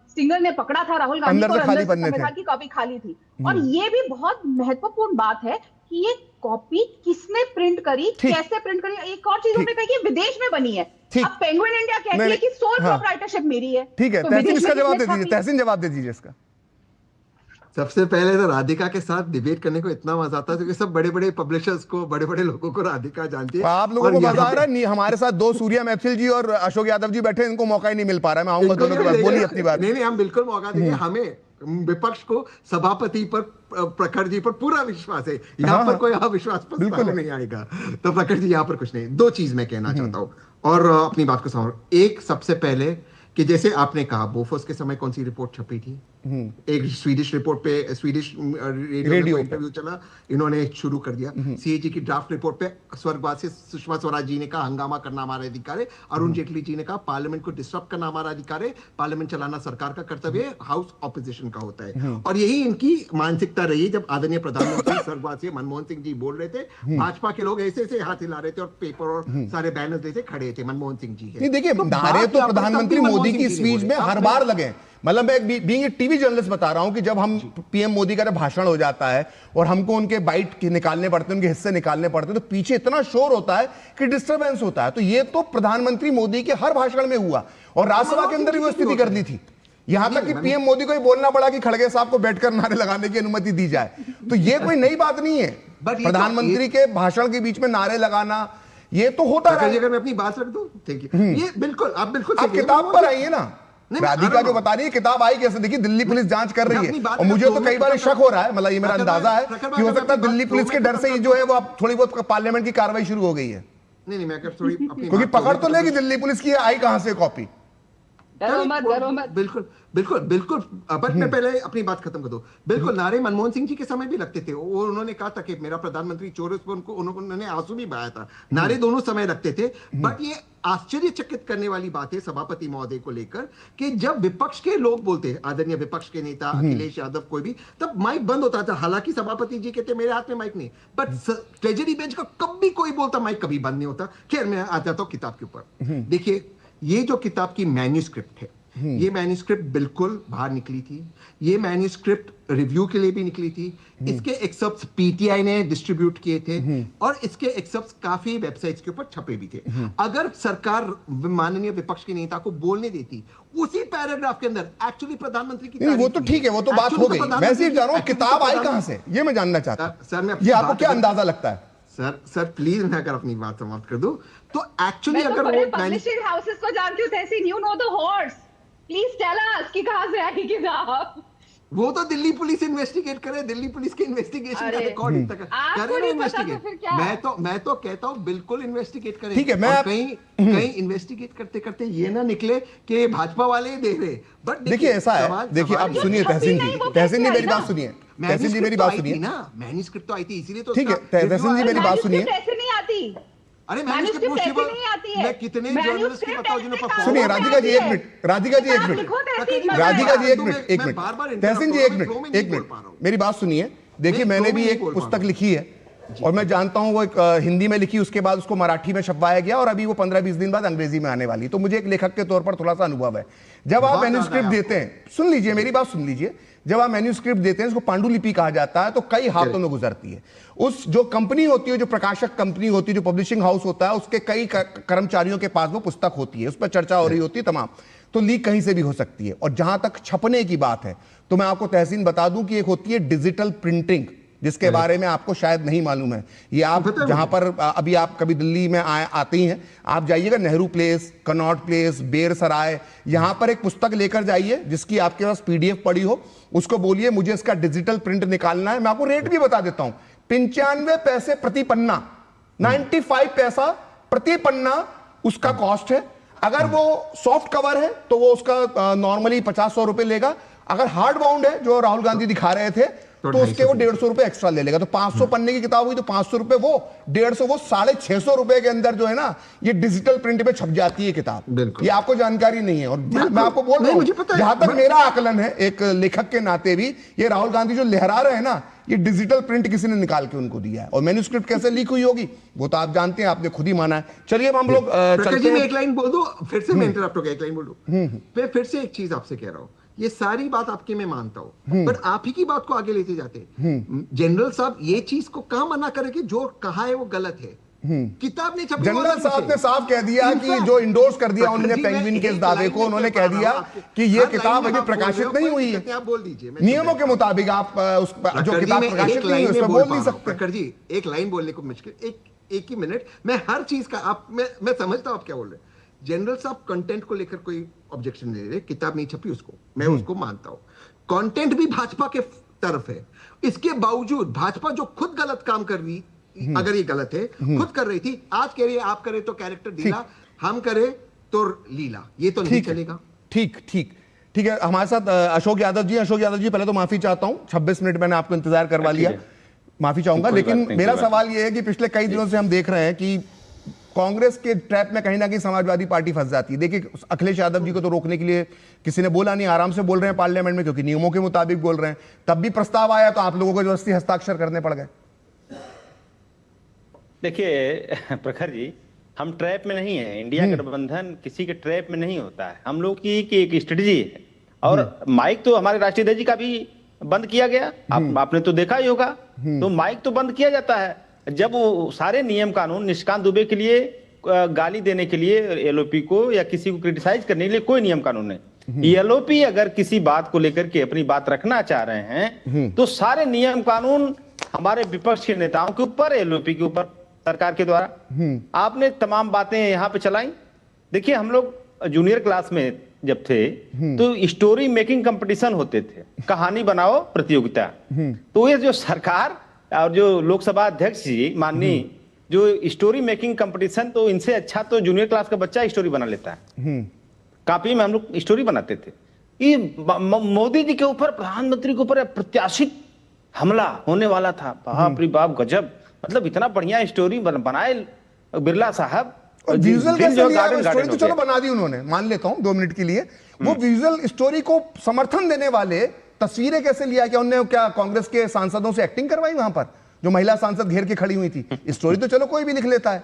स्टिंगर ने पकड़ा था राहुल गांधी को, अंदर संविधान की कॉपी खाली थी। और ये भी बहुत महत्वपूर्ण बात है कि ये कॉपी किसने प्रिंट करी, कैसे प्रिंट करी। एक और चीज उन्होंने कहा कि विदेश में बनी है। अब पेंगुइन इंडिया कहती है कि सोल प्रोप्राइटरशिप मेरी है। ठीक है, तहसीन इसका जवाब दे दीजिए, तहसीन जवाब दे दीजिए इसका। सबसे पहले तो राधिका के साथ डिबेट करने को इतना मजा आता है क्योंकि सब बड़े बड़े पब्लिशर्स को, बड़े बड़े लोगों को राधिका जानती है। आप लोगों को मजा आ रहा है? हमारे साथ 2 सूर्या मैथिल जी और अशोक यादव जी बैठे, इनको मौका ही नहीं मिल पा रहा है। मैं आऊंगा दोनों के पास, बोलिए अपनी बात। नहीं, हम बिल्कुल मौका देंगे। हमें विपक्ष को सभापति पर, प्रखर जी पर पूरा विश्वास है, यहाँ पर कोई अविश्वास बिल्कुल नहीं आएगा। तो प्रखर जी यहाँ पर कुछ नहीं। 2 चीज मैं कहना चाहता हूँ और अपनी बात को समझ। एक, सबसे पहले कि जैसे आपने कहा बोफोर्स के समय कौन सी रिपोर्ट छपी थी, एक स्वीडिश रिपोर्ट पे, स्वीडिश रेडियो इंटरव्यू चला, इन्होंने शुरू कर दिया। सीएजी की ड्राफ्ट रिपोर्ट पे स्वर्गवासी सुषमा स्वराज जी ने कहा हंगामा करना हमारा अधिकार है, अरुण जेटली जी ने कहा पार्लियामेंट को डिस्टर्ब करना हमारा अधिकार है, पार्लियामेंट चलाना सरकार का कर्तव्य है, हाउस ऑपोजिशन का होता है। और यही इनकी मानसिकता रही है। जब आदरणीय प्रधानमंत्री स्वर्गवासी मनमोहन सिंह जी बोल रहे थे, भाजपा के लोग ऐसे ऐसे हाथ हिला रहे थे और पेपर और सारे बैनर जैसे खड़े थे, मनमोहन सिंह जी है। देखिए, नारे तो प्रधानमंत्री मोदी की स्पीच में हर बार लगे। मतलब मैं बीइंग ए टीवी जर्नलिस्ट बता रहा हूं कि जब हम पीएम मोदी का भाषण हो जाता है और हमको उनके बाइट निकालने पड़ते हैं, उनके हिस्से निकालने पड़ते हैं, तो पीछे इतना शोर होता है कि डिस्टरबेंस होता है। तो ये तो प्रधानमंत्री मोदी के हर भाषण में हुआ और राज्यसभा के अंदर भी वो स्थिति कर दी थी, यहां तक कि पीएम मोदी को ही बोलना पड़ा कि खड़गे साहब को बैठकर नारे लगाने की अनुमति दी जाए। तो ये कोई नई बात नहीं है, प्रधानमंत्री के भाषण के बीच में नारे लगाना ये तो होता है। अगर मैं अपनी बात रख दूं, ठीक है, ये बिल्कुल आप किताब पर आइए ना। राधिका जो बता रही है किताब आई कैसे, देखिए दिल्ली पुलिस जांच कर रही है और मुझे तो कई बार शक हो रहा है, मतलब ये मेरा अंदाजा है कि हो सकता है दिल्ली पुलिस के डर से ही जो है वो अब थोड़ी बहुत पार्लियामेंट की कार्रवाई शुरू हो गई है। नहीं मैं अगर थोड़ी अपनी क्योंकि बात पकड़ करूं तो लेगी दिल्ली पुलिस की, आई कहां से कॉपी? डरो मत। बिल्कुल बिल्कुल बिल्कुल। बट मैं पहले अपनी बात खत्म कर दूं। बिल्कुल नारे मनमोहन सिंह जी के समय भी लगते थे, और उन्होंने कहा था कि मेरा प्रधानमंत्री चोर है, उनको उन्होंने आंसू भी बहाया था। नारे दोनों समय लगते थे। बट ये आश्चर्यचकित करने वाली बात है सभापति महोदय को लेकर कि जब विपक्ष के लोग बोलते हैं, आदरणीय विपक्ष के नेता अखिलेश यादव कोई भी, तब माइक बंद होता था। हालांकि सभापति जी कहते मेरे हाथ में माइक नहीं, बट ट्रेजरी बेंच का कभी कोई बोलता माइक कभी बंद नहीं होता। खैर मैं आ जाता हूं किताब के ऊपर। देखिए ये जो किताब की मैन्यूस्क्रिप्ट है, ये मैन्यूस्क्रिप्ट बिल्कुल बाहर निकली थी। ये मैन्यूस्क्रिप्ट रिव्यू के लिए भी निकली थी। इसके एक्सर्प्ट्स पीटीआई ने डिस्ट्रीब्यूट किए थे, और इसके एक्सर्प्ट्स काफी वेबसाइट्स के ऊपर छपे भी थे। अगर सरकार माननीय विपक्ष के नेता को बोलने देती उसी पैराग्राफ के अंदर एक्चुअली प्रधानमंत्री की, नहीं वो तो ठीक है, वो तो बात हो गई। मैं सिर्फ जा रहा हूं किताब आई कहां से, ये मैं जानना चाहता हूं। सर ये आपको क्या अंदाजा लगता है? सर प्लीज मैं अगर अपनी बात समाप्त कर दूं तो एक्चुअली मैं तो अगर बड़े वो पब्लिशिंग हाउसेस को जानती हूं Tahseen, you know the horse, please tell us कि कहां से आई किताब। वो तो दिल्ली पुलिस इन्वेस्टिगेट करे, दिल्ली पुलिस के इन्वेस्टिगेशन का रिकॉर्ड तक करे ना इन्वेस्टिगेट। मैं तो कहता हूं बिल्कुल इन्वेस्टिगेट करें। ठीक है, मैं कहीं इन्वेस्टिगेट करते करते ये ना निकले कि भाजपा वाले ही दे रहे। बट देखिए ऐसा है, देखिए आप सुनिए तहसीन जी, तहसीन जी मेरी बात सुनिए, तहसीन जी मेरी बात सुनिए ना। मैन्यूस्क्रिप्ट तो आई थी इसीलिए तो। ठीक है तहसीन जी मेरी बात सुनिए। ऐसे नहीं आती। अरे मैन्यूस्क्रिप्ट नहीं आती है। मैं कितने जर्नलिस्ट की बताऊं जिन्होंने परफॉर्म। सुनिए राधिका जी एक मिनट, राधिका जी एक मिनट, राधिका जी एक मिनट, एक मिनट, तहसीन जी एक मिनट, एक मिनट, मेरी बात सुनिए। देखिए मैंने भी एक पुस्तक लिखी है, और मैं जानता हूं वो एक हिंदी में लिखी, उसके बाद उसको मराठी में छपवाया गया, और अभी वो 15-20 दिन बाद अंग्रेजी में आने वाली। तो मुझे एक लेखक के तौर पर थोड़ा सा अनुभव है। जब आप मैन्यूस्क्रिप्ट देते हैं, सुन लीजिए मेरी बात सुन लीजिए, जब आप मैन्यूस्क्रिप्ट देते हैं, उसको पांडुलिपि कहा जाता है, तो कई हाथों में गुजरती है। उस जो कंपनी होती है, जो प्रकाशक कंपनी होती है, जो पब्लिशिंग हाउस होता है, उसके कई कर्मचारियों के पास वो पुस्तक होती है, उस पर चर्चा हो रही होती है तमाम। तो लीक कहीं से भी हो सकती है। और जहां तक छपने की बात है, तो मैं आपको तहसीन बता दूं कि एक होती है डिजिटल प्रिंटिंग, जिसके बारे में आपको शायद नहीं मालूम है। ये आप जहां पर अभी आप कभी दिल्ली में आती हैं, आप जाइएगा नेहरू प्लेस, कनॉट प्लेस, बेर सराय, यहां पर एक पुस्तक लेकर जाइए जिसकी आपके पास पीडीएफ पड़ी हो, उसको बोलिए मुझे इसका डिजिटल प्रिंट निकालना है। मैं आपको रेट भी बता देता हूं, 95 पैसे प्रति पन्ना, 95 पैसा प्रति पन्ना उसका कॉस्ट है। अगर वो सॉफ्ट कवर है तो वो उसका नॉर्मली 50-100 रुपए लेगा। अगर हार्ड बाउंड है, जो राहुल गांधी दिखा रहे थे, तो उसके वो 150 रुपए एक्स्ट्रा ले लेगा। तो 500 पन्ने की किताब हुई तो 500 रुपए वो, 150 वो, 650 रुपए के अंदर जो है ना, ये डिजिटल प्रिंट पे छप जाती है किताब। ये आपको जानकारी नहीं है। और मैं आपको बोल रहा हूं, जहां तक मेरा आकलन है एक लेखक के नाते भी, ये राहुल गांधी जो लहरा रहे हैं ना, ये डिजिटल प्रिंट किसी ने निकाल के उनको दिया है। और मैन्यूस्क्रिप्ट कैसे लीक हुई होगी वो तो आप जानते हैं, आपने खुद ही माना है। चलिए अब हम लोग चलते हैं। एक लाइन बोल दो, फिर से मैं इंटरप्ट हो गया, एक लाइन बोल दूं। मैं फिर से एक चीज आपसे कह रहा हूं, ये सारी बात आपकी मैं मानता हूं, पर आप ही की बात को आगे लेते जाते हैं। जनरल साहब ये चीज को कहां मना करे कि जो कहा है वो गलत है। किताब नहीं छपी। जनरल साहब ने साफ कह दिया कि जो इंडोर्स कर दिया उन्होंने पेंगुइन के इस दावे को, उन्होंने कह दिया कि ये किताब अभी प्रकाशित नहीं हुई है। आप बोल दीजिए नियमों के मुताबिक, आप उस जो किताब प्रकाशित नहीं हुई उस पर बोल नहीं सकते। प्रखर जी एक लाइन बोलने को मुश्किल, एक ही मिनट, मैं हर चीज का आप मैं समझता हूं आप क्या बोल रहे हैं। जनरल साहब कंटेंट को लेकर कोई ऑब्जेक्शन नहीं ले रहे, किताब नहीं छपी उसको मैं उसको मानता हूं। कंटेंट भी भाजपा के तरफ है। इसके बावजूद भाजपा जो खुद गलत काम कर रही, अगर ये गलत है, खुद कर रही थी, आज कह रही है आप करे तो कैरेक्टर ढीला, हम करे तो लीला, ये तो नहीं चलेगा। ठीक ठीक ठीक है। हमारे साथ अशोक यादव जी। अशोक यादव जी, पहले तो माफी चाहता हूं, 26 मिनट मैंने आपको इंतजार करवा लिया, माफी चाहूंगा। लेकिन मेरा सवाल यह है कि पिछले कई दिनों से हम देख रहे हैं कि कांग्रेस के ट्रैप में कहीं ना कहीं समाजवादी पार्टी फंस जाती है। देखिए अखिलेश यादव जी को तो रोकने के लिए किसी ने बोला नहीं, आराम से बोल रहे हैं पार्लियामेंट में, क्योंकि नियमों के मुताबिक बोल रहे हैं। तब भी प्रस्ताव आया तो आप लोगों को जबरदस्ती हस्ताक्षर करने पड़ गए। देखिए प्रखर जी, हम ट्रैप में नहीं है। इंडिया गठबंधन किसी के ट्रैप में नहीं होता है। हम लोग की एक स्ट्रेटजी है। और माइक तो हमारे राष्ट्रीय अध्यक्ष जी का भी बंद किया गया, आपने तो देखा ही होगा। तो माइक तो बंद किया जाता है जब वो सारे नियम कानून निशिकांत दुबे के लिए गाली देने के लिए, एलओपी को या किसी को क्रिटिसाइज करने के लिए कोई नियम कानून नहीं। एलओपी अगर किसी बात को लेकर के अपनी बात रखना चाह रहे हैं तो सारे नियम कानून हमारे विपक्ष के नेताओं के ऊपर, एलओपी के ऊपर, सरकार के द्वारा आपने तमाम बातें यहाँ पे चलाई। देखिए हम लोग जूनियर क्लास में जब थे तो स्टोरी मेकिंग कंपटीशन होते थे, कहानी बनाओ प्रतियोगिता। तो ये जो सरकार और जो लोकसभा अध्यक्ष जी माननीय जो स्टोरी मेकिंग कंपटीशन, तो इनसे अच्छा तो जूनियर क्लास का बच्चा स्टोरी बना लेता है। कॉपी में हम लोग स्टोरी बनाते थे कि मोदी जी के ऊपर, प्रधानमंत्री के ऊपर अप्रत्याशित हमला होने वाला था। बाप रे बाप, गजब, मतलब इतना बढ़िया स्टोरी बनाए बिरला साहब। और विजुअल कैसे लिया? स्टोरी तो चलो बना दी उन्होंने, मान लेता हूं 2 मिनट के लिए। वो विजुअल स्टोरी को समर्थन देने वाले तस्वीरें कैसे लिया? क्या उन्होंने क्या कांग्रेस के सांसदों से एक्टिंग करवाई वहां पर, जो महिला सांसद घेर के खड़ी हुई थी? स्टोरी तो चलो कोई भी लिख लेता है,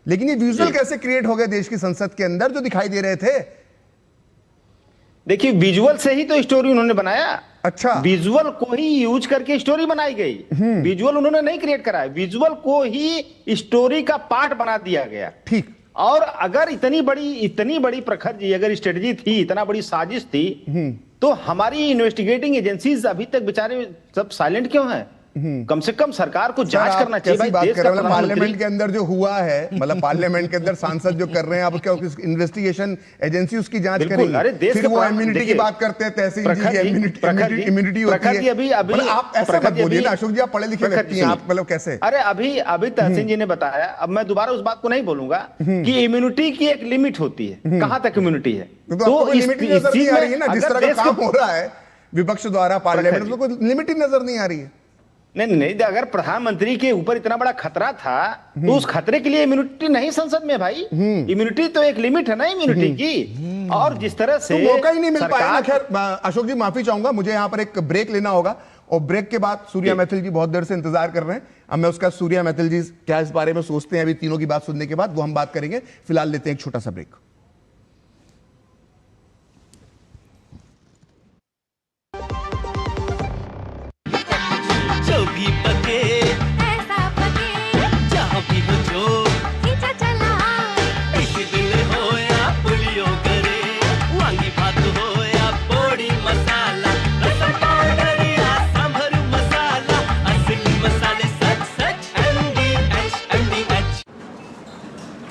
लेकिन ये विजुअल कैसे क्रिएट हो गए देश की संसद के अंदर जो दिखाई दे रहे थे? देखिए, विजुअल से ही तो स्टोरी उन्होंने बनाया। अच्छा, विजुअल को ही यूज करके स्टोरी बनाई गई। विजुअल उन्होंने नहीं क्रिएट कराया, विजुअल को ही स्टोरी का पार्ट बना दिया गया। ठीक। और अगर इतनी बड़ी प्रखर जी अगर स्ट्रेटजी थी, इतना बड़ी साजिश थी, तो हमारी इन्वेस्टिगेटिंग एजेंसीज अभी तक बेचारे सब साइलेंट क्यों हैं? कम से कम सरकार को जांच करना चाहिए भाई। देश का पार्लियामेंट के अंदर जो हुआ है, मतलब पार्लियामेंट के अंदर सांसद जो कर रहे हैं, अब क्या इन्वेस्टिगेशन एजेंसी उसकी जांच करेगी? अरे देश फिर वो इम्यूनिटी की बात करते हैं, तहसील जी की इम्यूनिटी होती है। आप ऐसा मत बोलिए ना अशोक जी, आप पढ़े लिखे व्यक्ति हैं, आप मतलब कैसे? अरे अभी तहसील जी ने बताया, अब मैं दोबारा उस बात को नहीं बोलूंगा कि इम्यूनिटी की एक लिमिट होती है। कहां तक इम्यूनिटी है? तो लिमिट नजर नहीं आ रही है ना, जिस तरह का काम हो रहा है विपक्ष द्वारा पार्लियामेंट में, कोई लिमिट नजर नहीं आ रही है। नहीं, अगर प्रधानमंत्री के ऊपर इतना बड़ा खतरा था तो उस खतरे के लिए इम्यूनिटी नहीं संसद में भाई। इम्यूनिटी तो एक लिमिट है ना इम्यूनिटी की। और जिस तरह से तो मौका ही नहीं मिल पाया ना। खैर अशोक जी, माफी चाहूंगा, मुझे यहाँ पर एक ब्रेक लेना होगा, और ब्रेक के बाद सूर्या मैथिल जी बहुत देर से इंतजार कर रहे हैं। अब मैं उसका सूर्या मैथिल जी क्या इस बारे में सोचते हैं अभी तीनों की बात सुनने के बाद, वो हम बात करेंगे। फिलहाल लेते हैं एक छोटा सा ब्रेक।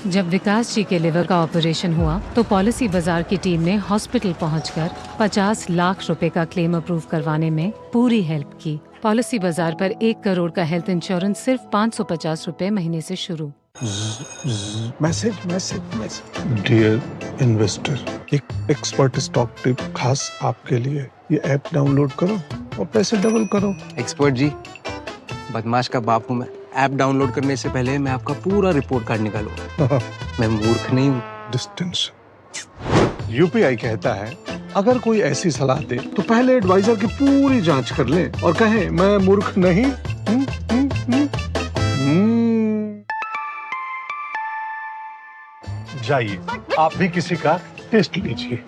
जब विकास जी के लिवर का ऑपरेशन हुआ तो पॉलिसी बाजार की टीम ने हॉस्पिटल पहुंचकर 50 लाख रुपए का क्लेम अप्रूव करवाने में पूरी हेल्प की। पॉलिसी बाजार पर 1 करोड़ का हेल्थ इंश्योरेंस सिर्फ 550 रुपए महीने से शुरू। मैसेज डियर इन्वेस्टर, एक एक्सपर्ट स्टॉक टिप खास आपके लिए। ये ऐप डाउनलोड करो और पैसे डबल करो। एक्सपर्ट जी, बदमाश का बाप हूँ मैं। ऐप डाउनलोड करने से पहले मैं आपका पूरा रिपोर्ट कार्ड निकालूंगा। मैं मूर्ख नहीं हूँ। डिस्टेंस यूपीआई कहता है, अगर कोई ऐसी सलाह दे तो पहले एडवाइजर की पूरी जांच कर ले और कहे मैं मूर्ख नहीं। जाइए, आप भी किसी का टेस्ट लीजिए।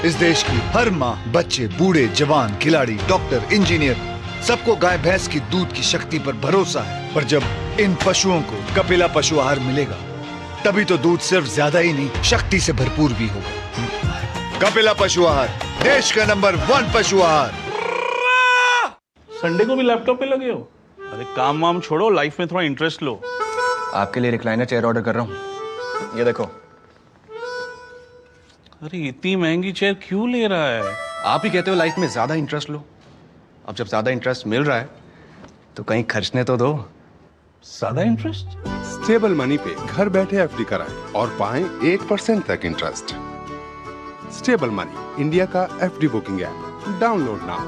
इस देश की हर माँ, बच्चे, बूढ़े, जवान, खिलाड़ी, डॉक्टर, इंजीनियर, सबको गाय भैंस की दूध की शक्ति पर भरोसा है। पर जब इन पशुओं को कपिला पशु आहार मिलेगा, तभी तो दूध सिर्फ ज्यादा ही नहीं, शक्ति से भरपूर भी होगा। कपिला पशु आहार, देश का नंबर 1 पशु आहार। संडे को भी लैपटॉप पे लगे हो? अरे काम वाम छोड़ो, लाइफ में थोड़ा इंटरेस्ट लो। आपके लिए रिक्लाइनर चेयर ऑर्डर कर रहा हूँ, ये देखो। अरे इतनी महंगी चेयर क्यों ले रहा है? आप ही कहते हो लाइफ में ज्यादा इंटरेस्ट लो। अब जब ज्यादा इंटरेस्ट मिल रहा है तो कहीं खर्चने तो दो। ज्यादा इंटरेस्ट? स्टेबल मनी पे घर बैठे एफडी कराएं और पाएं 1% तक इंटरेस्ट। स्टेबल मनी, इंडिया का FD booking app, download now.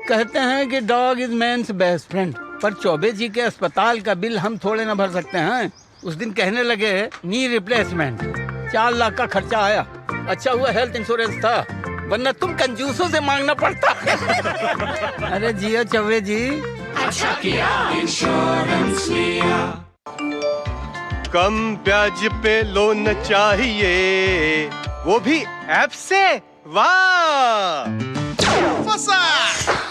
कहते हैं कि dog is man's best friend, पर चौबे जी के अस्पताल का बिल हम थोड़े ना भर सकते हैं। उस दिन कहने लगे नी रिप्लेसमेंट, 4 लाख का खर्चा आया। अच्छा हुआ हेल्थ इंश्योरेंस था, वरना तुम कंजूसों से मांगना पड़ता। अरे जियो चौबे जी। अच्छा किया इंश्योरेंस लिया। कम ब्याज पे लोन चाहिए, वो भी ऐप से। वाह, फंसा।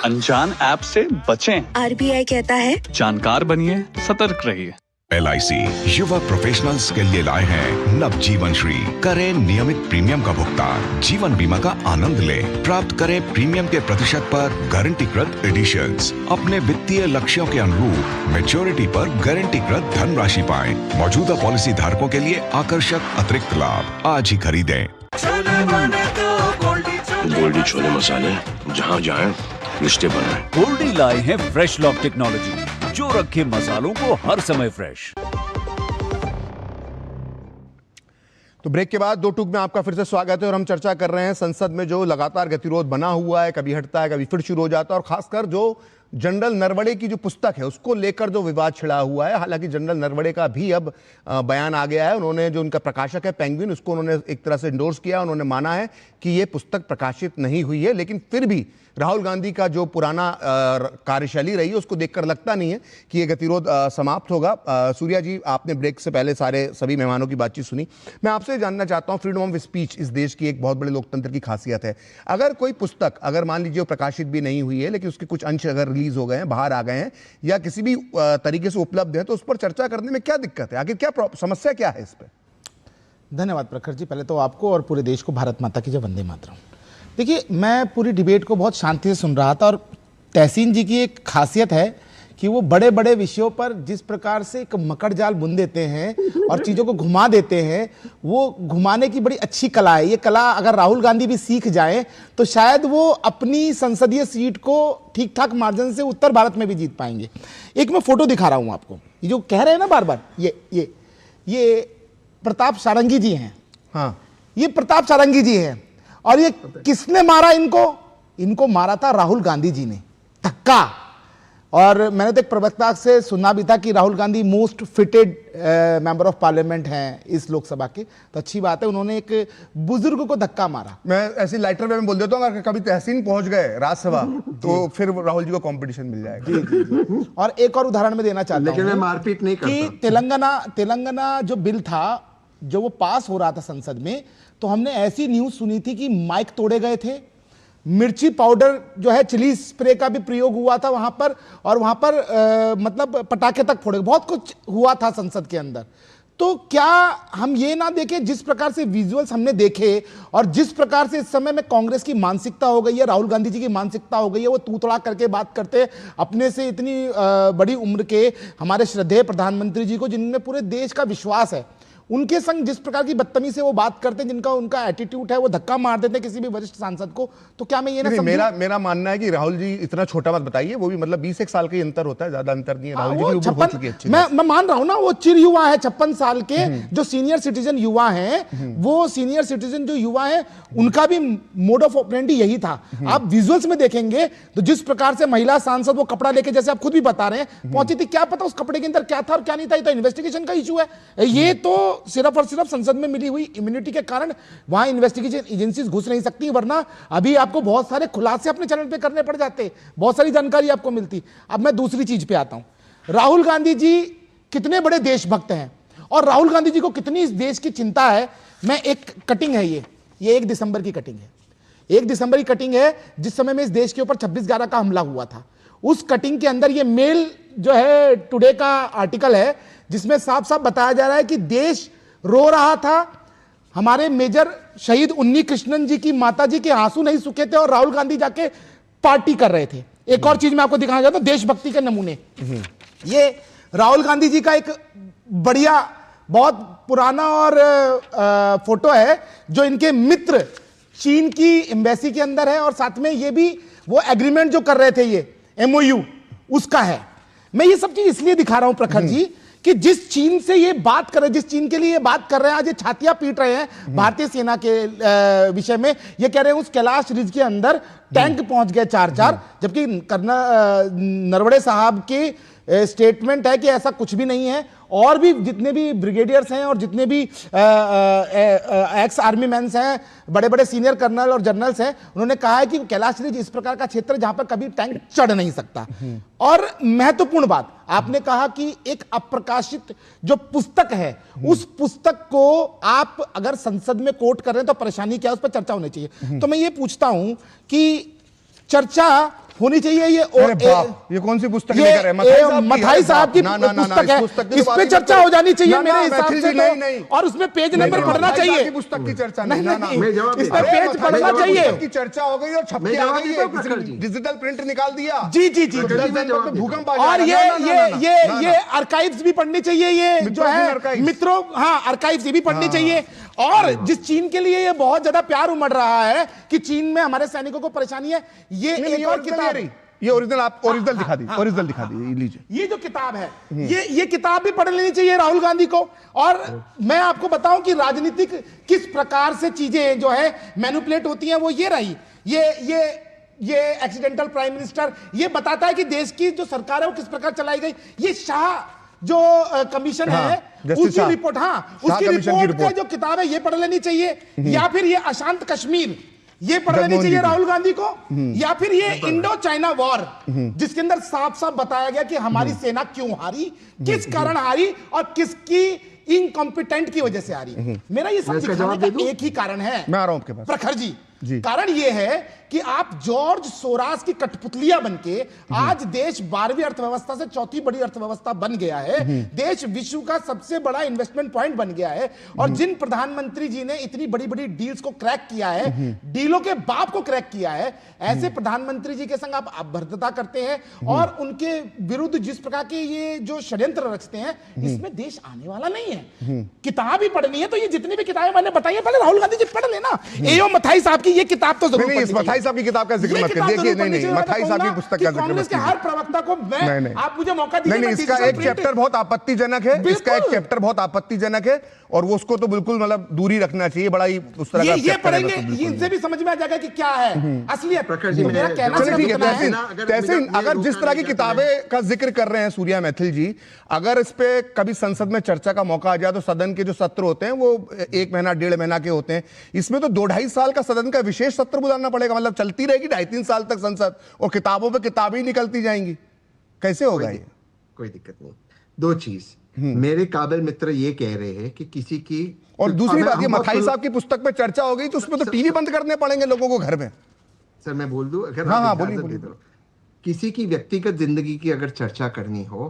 अनजान ऐप से बचें। आरबीआई कहता है जानकार बनिए, सतर्क रहिए। LIC युवा प्रोफेशनल्स के लिए लाए हैं नव जीवन श्री। करें नियमित प्रीमियम का भुगतान, जीवन बीमा का आनंद लें, प्राप्त करें प्रीमियम के प्रतिशत पर गारंटीकृत एडिशंस। अपने वित्तीय लक्ष्यों के अनुरूप मैच्योरिटी पर गारंटीकृत धनराशि पाएं। मौजूदा पॉलिसी धारकों के लिए आकर्षक अतिरिक्त लाभ। आज ही खरीदें। गोल्डी छोले मसाले, जहाँ जाए रिश्ते बनाए। गोल्डी लाए हैं फ्रेश लॉक टेक्नोलॉजी, जो रखे मसालों को हर समय फ्रेश। तो ब्रेक के बाद दो टूक में आपका फिर से स्वागत है और हम चर्चा कर रहे हैं संसद में जो लगातार गतिरोध बना हुआ है, कभी हटता है कभी फिर शुरू हो जाता है, और खासकर जो जनरल नरवणे की जो पुस्तक है उसको लेकर जो विवाद छिड़ा हुआ है। हालांकि जनरल नरवणे का भी अब बयान आ गया है, उन्होंने जो उनका प्रकाशक है पेंगुइन, उसको उन्होंने एक तरह से इंडोर्स किया, उन्होंने माना है कि ये पुस्तक प्रकाशित नहीं हुई है। लेकिन फिर भी राहुल गांधी का जो पुराना कार्यशैली रही है उसको देखकर लगता नहीं है कि ये गतिरोध समाप्त होगा। सूर्या जी, आपने ब्रेक से पहले सभी मेहमानों की बातचीत सुनी। मैं आपसे जानना चाहता हूँ, फ्रीडम ऑफ स्पीच इस देश की एक बहुत बड़े लोकतंत्र की खासियत है। अगर कोई पुस्तक, अगर मान लीजिए वो प्रकाशित भी नहीं हुई है लेकिन उसके कुछ अंश अगर रिलीज हो गए हैं, बाहर आ गए हैं या किसी भी तरीके से उपलब्ध है, तो उस पर चर्चा करने में क्या दिक्कत है? आखिर क्या समस्या क्या है इस पर? धन्यवाद प्रखर जी। पहले तो आपको और पूरे देश को भारत माता की जय, वंदे मातरम। देखिए, मैं पूरी डिबेट को बहुत शांति से सुन रहा था और तहसीन जी की एक खासियत है कि वो बड़े बड़े विषयों पर जिस प्रकार से एक मकड़ जाल बुन देते हैं और चीज़ों को घुमा देते हैं, वो घुमाने की बड़ी अच्छी कला है। ये कला अगर राहुल गांधी भी सीख जाएं तो शायद वो अपनी संसदीय सीट को ठीक ठाक मार्जिन से उत्तर भारत में भी जीत पाएंगे। एक मैं फोटो दिखा रहा हूँ आपको, ये जो कह रहे हैं ना बार बार, ये प्रताप सारंगी जी हैं। हाँ, ये प्रताप सारंगी जी हैं। और ये किसने मारा इनको मारा था राहुल गांधी जी ने, धक्का। और मैंने तो एक प्रवक्ता से सुना भी था कि Rahul Gandhi most fitted member of parliament हैं इस लोकसभा के, तो अच्छी बात है, उन्होंने एक बुजुर्ग को धक्का मारा। मैं ऐसी लाइटर वे में बोल देता हूँ, अगर कभी तहसीन पहुंच गए राज्यसभा तो फिर राहुल जी को कंपटीशन मिल जाएगा। जी। और एक और उदाहरण में देना चाहता हूँ, लेकिन मैं मारपीट नहीं करता कि तेलंगाना जो बिल था, जो वो पास हो रहा था संसद में, तो हमने ऐसी न्यूज सुनी थी कि माइक तोड़े गए थे, मिर्ची पाउडर जो है चिली स्प्रे का भी प्रयोग हुआ था वहां पर, और वहां पर मतलब पटाखे तक फोड़े, बहुत कुछ हुआ था संसद के अंदर। तो क्या हम ये ना देखें, जिस प्रकार से विजुअल्स हमने देखे और जिस प्रकार से इस समय में कांग्रेस की मानसिकता हो गई है, राहुल गांधी जी की मानसिकता हो गई है, वो तू तड़ा करके बात करते अपने से इतनी बड़ी उम्र के हमारे श्रद्धेय प्रधानमंत्री जी को, जिनमें पूरे देश का विश्वास है, उनके संग जिस प्रकार की बदतमीजी से वो बात करते हैं, जिनका उनका एटीट्यूड है, वो धक्का मार देते हैं किसी भी वरिष्ठ सांसद को, तो क्या मैं ये ना समझूं? मेरा मानना है कि राहुल जी इतना छोटा मत बताइए, वो भी मतलब 20 साल का अंतर होता है, ज्यादा अंतर नहीं है। राहुल जी की उम्र हो चुकी है। मैं मान रहा हूं ना, वो चिर युवा है, 56 साल के जो सीनियर सिटीजन युवा हैं, वो सीनियर सिटीजन जो युवा हैं, उनका भी मोड ऑफ ऑपरेंडी यही था। आप विजुअल्स में देखेंगे तो जिस प्रकार से महिला सांसद वो कपड़ा लेके, जैसे आप खुद भी बता रहे हैं, पहुंची थी, क्या पता उस कपड़े के अंदर क्या था और क्या नहीं था, ये तो इन्वेस्टिगेशन का इशू है। ये तो सिर्फ और सिर्फ संसद में मिली हुई इम्यूनिटी के कारण वहां इन्वेस्टिगेशन एजेंसीज घुस नहीं सकती, वरना अभी आपको बहुत सारे खुलासे अपने चैनल पे करने पड़ जाते, बहुत सारी जानकारी आपको मिलती। अब मैं दूसरी चीज पे आता हूं, राहुल गांधी जी कितने बड़े देशभक्त हैं और राहुल गांधी जी को कितनी इस देश की चिंता है। मैं एक कटिंग है, ये 1 दिसंबर की कटिंग है, 1 दिसंबर की कटिंग है, जिस समय में इस देश के ऊपर 26/11 का हमला हुआ था। उस कटिंग के अंदर ये मेल जो है टुडे का आर्टिकल है, जिसमें साफ साफ बताया जा रहा है कि देश रो रहा था, हमारे मेजर शहीद उन्नी कृष्णन जी की माता जी के आंसू नहीं सूखे थे और राहुल गांधी जाके पार्टी कर रहे थे। एक और चीज मैं आपको दिखाना चाहता हूं, देशभक्ति के नमूने। ये राहुल गांधी जी का एक बढ़िया बहुत पुराना और फोटो है जो इनके मित्र चीन की एम्बेसी के अंदर है, और साथ में ये भी वो एग्रीमेंट जो कर रहे थे, ये MOU उसका है। मैं ये सब चीज इसलिए दिखा रहा हूं प्रखर जी कि जिस चीन से ये बात कर रहे हैं, जिस चीन के लिए ये बात कर रहे हैं, आज ये छातियां पीट रहे हैं भारतीय सेना के विषय में, ये कह रहे हैं उस कैलाश रिज के अंदर टैंक पहुंच गए 4-4, जबकि नरवणे साहब की स्टेटमेंट है कि ऐसा कुछ भी नहीं है। और भी जितने भी ब्रिगेडियर्स हैं और जितने भी एक्स आर्मी मैन हैं, बड़े बड़े सीनियर कर्नल और जनरल्स हैं, उन्होंने कहा है कि कैलाश रिज इस प्रकार का क्षेत्र जहां पर कभी टैंक चढ़ नहीं सकता। और महत्वपूर्ण बात आपने कहा कि एक अप्रकाशित जो पुस्तक है, उस पुस्तक को आप अगर संसद में कोट कर रहे हैं तो परेशानी क्या है, उस पर चर्चा होनी चाहिए। तो मैं ये पूछता हूं कि चर्चा होनी चाहिए। ये कौन सी पुस्तक लेकर है? मथाई साहब की पुस्तक है, इस पे चर्चा हो जानी चाहिए मेरे हिसाब से तो, और उसमें पेज नंबर पढ़ना चाहिए। पुस्तक की चर्चा नहीं, इसमें पेज पढ़ना चाहिए। की चर्चा हो गई और छपके आ गई है, डिजिटल प्रिंट निकाल दिया। जी, भूकंप। और ये आर्काइव्स भी पढ़नी चाहिए, ये जो है मित्रों, हाँ आर्काइव्स ये भी पढ़नी चाहिए। और जिस चीन के लिए ये बहुत ज्यादा प्यार उमड़ रहा है कि चीन में हमारे सैनिकों को परेशानी है, ये एक और किताब, ये ओरिजिनल आप ओरिजिनल दिखा दी, ओरिजिनल दिखा दी, ये लीजिए। ये जो किताब है, ये किताब भी पढ़ लेनी चाहिए राहुल गांधी को। और मैं आपको बताऊं कि राजनीतिक किस प्रकार से चीजें जो है मैनिपुलेट होती हैं, वो ये रही। ये एक्सीडेंटल प्राइम मिनिस्टर ये बताता है कि देश की जो सरकार है वो किस प्रकार चलाई गई। ये शाह जो कमीशन है उसकी रिपोर्ट, उसकी रिपोर्ट का जो किताब है ये पढ़ लेनी चाहिए। या फिर ये अशांत कश्मीर ये पढ़ लेनी चाहिए राहुल गांधी को। या फिर ये इंडो चाइना वॉर, जिसके अंदर साफ साफ बताया गया कि हमारी सेना क्यों हारी, किस कारण हारी और किसकी इनकॉम्पिटेंट की वजह से हारी। मेरा ये सब दिखाने का एक ही कारण है, मैं आ रहा हूं आपके पास प्रखर जी। कारण यह है कि आप जॉर्ज सोरास की कठपुतलियां बनके आज देश 12वीं अर्थव्यवस्था से चौथी बड़ी अर्थव्यवस्था बन गया है। देश विश्व का सबसे बड़ा इन्वेस्टमेंट पॉइंट बन गया है। और जिन प्रधानमंत्री जी ने इतनी बड़ी बड़ी डील्स को क्रैक किया है, डीलों के बाप को क्रैक किया है, ऐसे प्रधानमंत्री जी के संग आप अभद्रता करते हैं और उनके विरुद्ध जिस प्रकार के ये जो षड्यंत्र रचते हैं, इसमें देश आने वाला नहीं है। किताब ही पढ़नी है तो ये जितनी भी किताबें मैंने बताई है पहले राहुल गांधी जी पढ़ लेना। एओ मथाई साहब की ये किताब तो जरूर नहीं, इस मथाई साहब की किताब का जिक्र मत करिए। देखिए नहीं, मथाई साहब की पुस्तक का जिक्र मत कीजिए। हर प्रवक्ता को मैं आप मुझे मौका दीजिए। नहीं, इसका एक चैप्टर बहुत आपत्तिजनक है, इसका एक चैप्टर बहुत आपत्तिजनक है और वो उसको तो बिल्कुल मतलब दूरी रखना चाहिए। बड़ा ही उस तरह का ये पढ़ेंगे, इनसे भी समझ में आ जाएगा कि क्या है असलियत। मेरा कहना तैसे अगर जिस तरह की किताबें का जिक्र कर रहे हैं सूर्या मैथिल जी, अगर इस पे कभी संसद में चर्चा का मौका आ जाए तो सदन के जो सत्र होते हैं वो 1 महीना 1.5 महीना के होते हैं। इसमें तो 2-2.5 साल का सदन का विशेष सत्र बुलाना पड़ेगा। मतलब चलती रहेगी 2.5-3 साल तक संसद और किताबों पे किताबें ही निकलती जाएंगी। कैसे होगा ये? कोई दिक्कत नहीं। 2 चीज मेरे काबिल मित्र ये कह रहे हैं कि किसी की, और दूसरी बात ये मथाई साहब की पुस्तक पे चर्चा हो गई तो उसमें तो टीवी बंद करने पड़ेंगे लोगों को घर में। सर मैं बोल दूं, अगर हाँ बोलिए। किसी की व्यक्तिगत जिंदगी की अगर चर्चा करनी हो,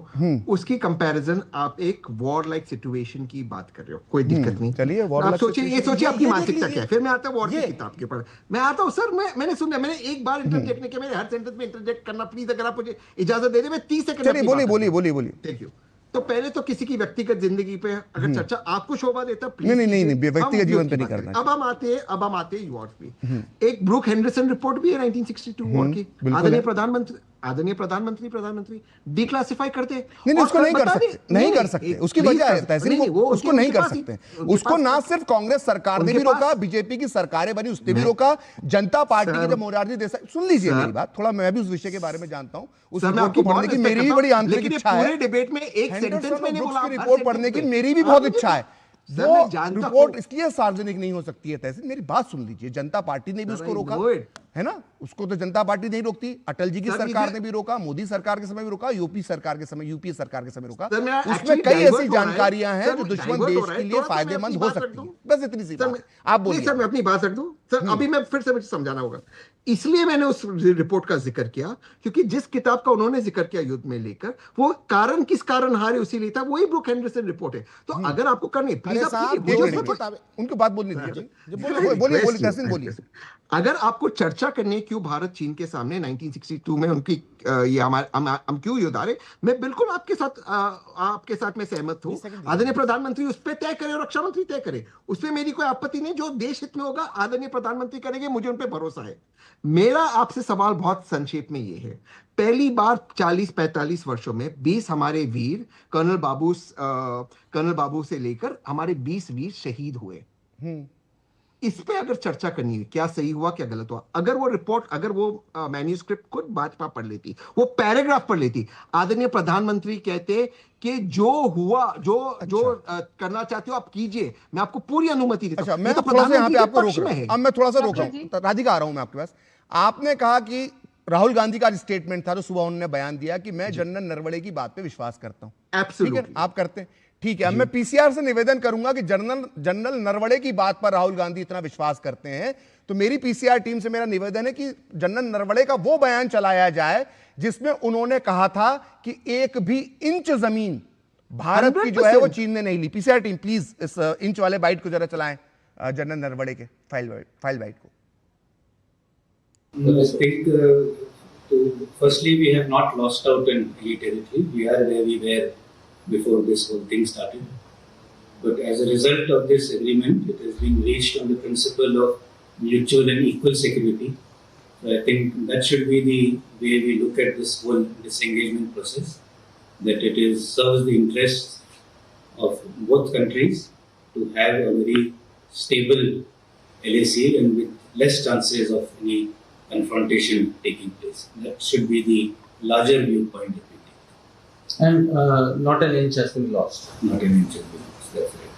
उसकी कंपैरिजन आप एक वॉर लाइक सिचुएशन की बात कर रहे हो, कोई दिक्कत नहीं। चलिए आप सोचिए, ये सोचिए आपकी मानसिकता क्या है। फिर मैं आता हूँ वॉर की किताब के ऊपर। मैं आता हूँ सर, मैंने सुना, मैंने एक बार इंटरजेक्ट नहीं किया, मेरे हर सेंटेंस में इंटरजेक्ट करना प्लीज, अगर आप मुझे इजाजत दे दे, मैं 30 सेकंड। बोलिए। Thank you. तो पहले तो किसी की व्यक्तिगत जिंदगी पे अगर चर्चा आपको शोभा देता, प्लीज नहीं, व्यक्तिगत जीवन पे नहीं करना। अब हम आते हैं वॉर पे। एक ब्रूक हेंडरसन रिपोर्ट भी है 1962 वॉर की। आदरणीय प्रधानमंत्री डिक्लासिफाई करते हैं। नहीं, उसको नहीं कर सकते। उसकी वजह है उसको नहीं कर सकते। उसको ना सिर्फ कांग्रेस सरकार ने भी रोका, बीजेपी की सरकारें बनी उसने भी रोका, जनता पार्टी के जब मोरारजी देसाई, सुन लीजिए मेरी बात, थोड़ा मैं भी उस विषय के बारे में जानता हूँ। उस रिपोर्ट को पढ़ने की मेरी भी बड़ी आंतरिक इच्छा है। डिबेट में एक सेंटेंस में रिपोर्ट पढ़ने की मेरी भी बहुत इच्छा है। वो रिपोर्ट इसलिए सार्वजनिक नहीं हो सकती है। तहसील मेरी बात सुन लीजिए, जनता पार्टी ने भी उसको रोका है ना, उसको तो जनता पार्टी नहीं रोकती। अटल जी की सरकार ने भी रोका, मोदी सरकार के समय भी रोका, यूपीए सरकार के समय रोका। उसमें कई ऐसी जानकारियां हैं जो दुश्मन देश के लिए फायदेमंद हो सकती है। बस इतनी सी बात। आप बोलिए सर, मैं अपनी बात रख दूं सर। अभी मैं फिर से मुझे समझाना होगा, इसलिए मैंने उस रिपोर्ट का जिक्र किया क्योंकि जिस किताब का उन्होंने जिक्र किया युद्ध में लेकर, वो कारण किस कारण हारे उसी लिए था, वही ब्रूक हेंडरसन रिपोर्ट है। तो अगर आपको करनी उनको बात बोलनी दीजिए। बोलिए तहसीन, बोलिए। अगर आपको चर्चा करनी है क्यों भारत चीन के सामने 1962 में उनकी ये हम क्यों युद्ध हारे, मैं बिल्कुल आपके साथ में सहमत हूं। आदरणीय प्रधानमंत्री उस पर तय करे और रक्षा मंत्री तय करे, उसमें मेरी कोई आपत्ति नहीं। जो देश हित में होगा आदरणीय प्रधानमंत्री करेंगे, मुझे उन पर भरोसा है। मेरा आपसे सवाल बहुत संक्षेप में ये है, पहली बार 40-45 वर्षों में 20 हमारे वीर, कर्नल बाबू से लेकर हमारे 20 वीर शहीद हुए। इस पे अगर चर्चा करनी है, क्या सही हुआ क्या गलत हुआ, अगर वो रिपोर्ट, अगर वो मैन्यूस्क्रिप्ट खुद भाजपा पढ़ लेती, वो पैराग्राफ पढ़ लेती, आदरणीय प्रधानमंत्री कहते कि जो हुआ, जो करना चाहते हो आप कीजिए, मैं आपको पूरी अनुमति देता हूं। मैं तो थोड़ा सा यहाँ पे आपको रोक रहा हूं। अब मैं थोड़ा सा रोक रहा हूं, राधिका आ रहा हूं मैं आपके पास। आपने कहा कि राहुल गांधी का स्टेटमेंट था, तो सुबह उन्होंने बयान दिया कि मैं जनरल नरवणे की बात पे विश्वास करता हूं। एब्सोल्युटली आप करते हैं, ठीक है। अब मैं पीसीआर से निवेदन करूंगा कि जनरल नरवणे की बात पर राहुल गांधी इतना विश्वास करते हैं, तो मेरी पीसीआर टीम से मेरा निवेदन है कि जनरल नरवणे का वो बयान चलाया जाए जिसमें उन्होंने कहा था कि 1 भी इंच जमीन भारत की जो है वो चीन ने नहीं ली। पीसीआर टीम प्लीज इस इंच वाले बाइट को जरा चलाएं, जनरल नरवणे के फाइल बाइट को। Firstly, we have not lost out in any territory. We are where we were before this whole thing started. But as a result of this agreement, it has been reached on the principle of mutual and equal security So I think that should be the way we look at this whole disengagement process, that it serves the interests of both countries to have a very stable LAC and with less chances of any confrontation taking place. That should be the larger viewpoint that we take. And not an inch has been lost. Not an inch has been lost, that's right.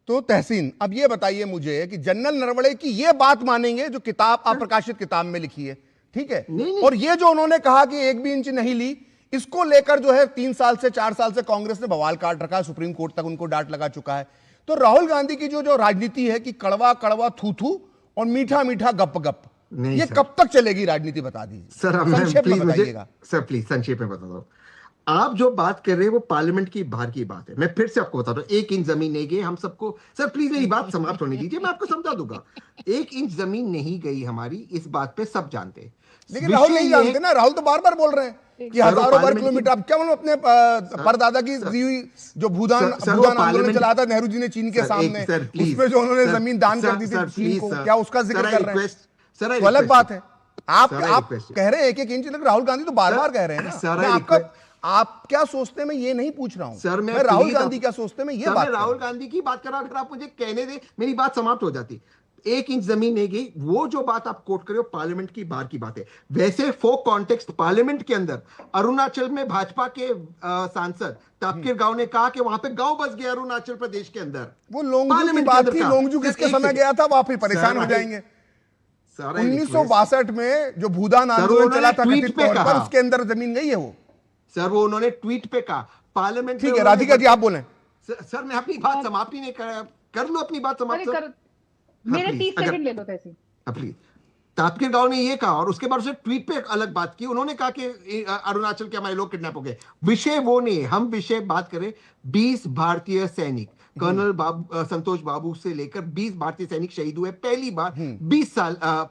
तो तहसीन, अब ये बताइए मुझे कि general Naravane की ये बात मानेंगे जो किताब अप्रकाशित किताब में लिखी है, ठीक है? और ये जो उन्होंने कहा कि 1 भी इंच नहीं ली, इसको लेकर जो है 3 साल से 4 साल से कांग्रेस ने बवाल काट रखा है, सुप्रीम कोर्ट तक उनको डांट लगा चुका है। तो राहुल गांधी की जो राजनीति है कि कड़वा कड़वा थू थू और मीठा मीठा गप गप, ये कब तक चलेगी राजनीति, बता दीजिए सर। संक्षेप में बताइएगा सर, प्लीज संक्षेप में बता दो। आप जो बात कर रहे हैं वो पार्लियामेंट की बाहर की बात है। मैं फिर से आपको बताता हूँ, 1 इंच जमीन नहीं गई हम सबको। सर प्लीज मेरी बात समाप्त होने दीजिए, मैं आपको समझा दूंगा। 1 इंच जमीन नहीं गई हमारी, इस बात पे सब जानते हैं। लेकिन राहुल नहीं जानते ना, राहुल तो बार बार बोल रहे हैं कि हजारों वर्ग किलोमीटर। अब क्या मालूम अपने परदादा की जो भूदान आंदोलन चला था नेहरू जी ने चीन के सामने, उसमें जो उन्होंने जमीन दान कर दी थी चीन को, क्या उसका जिक्र कर रहे हैं? तो अलग बात है। आप कह रहे हैं 1 इंच, लेकिन राहुल गांधी तो बार बार कह रहे हैं। आप क्या सोचते हैं मैं ये नहीं पूछ रहा हूं सर। मैं राहुल गांधी क्या सोचते हैं मैं ये बात, राहुल गांधी की बात कर रहा हूं। अगर आप मुझे कहने दे, मेरी बात समाप्त हो जाती। 1 इंच जमीन नहीं गई, वो जो बात आप कोट कर रहे हो पार्लियामेंट की बाहर की बात है। वैसे फॉर कॉन्टेक्स्ट पार्लियामेंट के अंदर अरुणाचल में भाजपा के सांसद तापकिर गांव ने कहा कि वहां पे गांव बस गया अरुणाचल प्रदेश के अंदर। वो लोंगजू की बात थी, लोंगजू किसके समय गया था, वो आप फिर परेशान हो जाएंगे। 1962 में जो भूदान आंदोलन चला था कथित तौर पर, उसके अंदर जमीन गई है वो। सर वो उन्होंने ट्वीट पे कहा पार्लियामेंट। ठीक है राधिका जी आप बोलें। सर मैं अपनी बात समाप्त ही नहीं कर लो अपनी बात समाप्त। मेरे 30 सेकंड ले लो तहसीन। प्लीज। तापकिर गांव ने ये कहा और उसके बाद उसने ट्वीट पे एक अलग बात की। उन्होंने कहा कि अरुणाचल के हमारे लोग किडनैप हो गए। विषय वो नहीं है, हम विषय बात करें 20 भारतीय सैनिक, कर्नल संतोष बाबू से लेकर 20 भारतीय सैनिक शहीद हुए पहली बार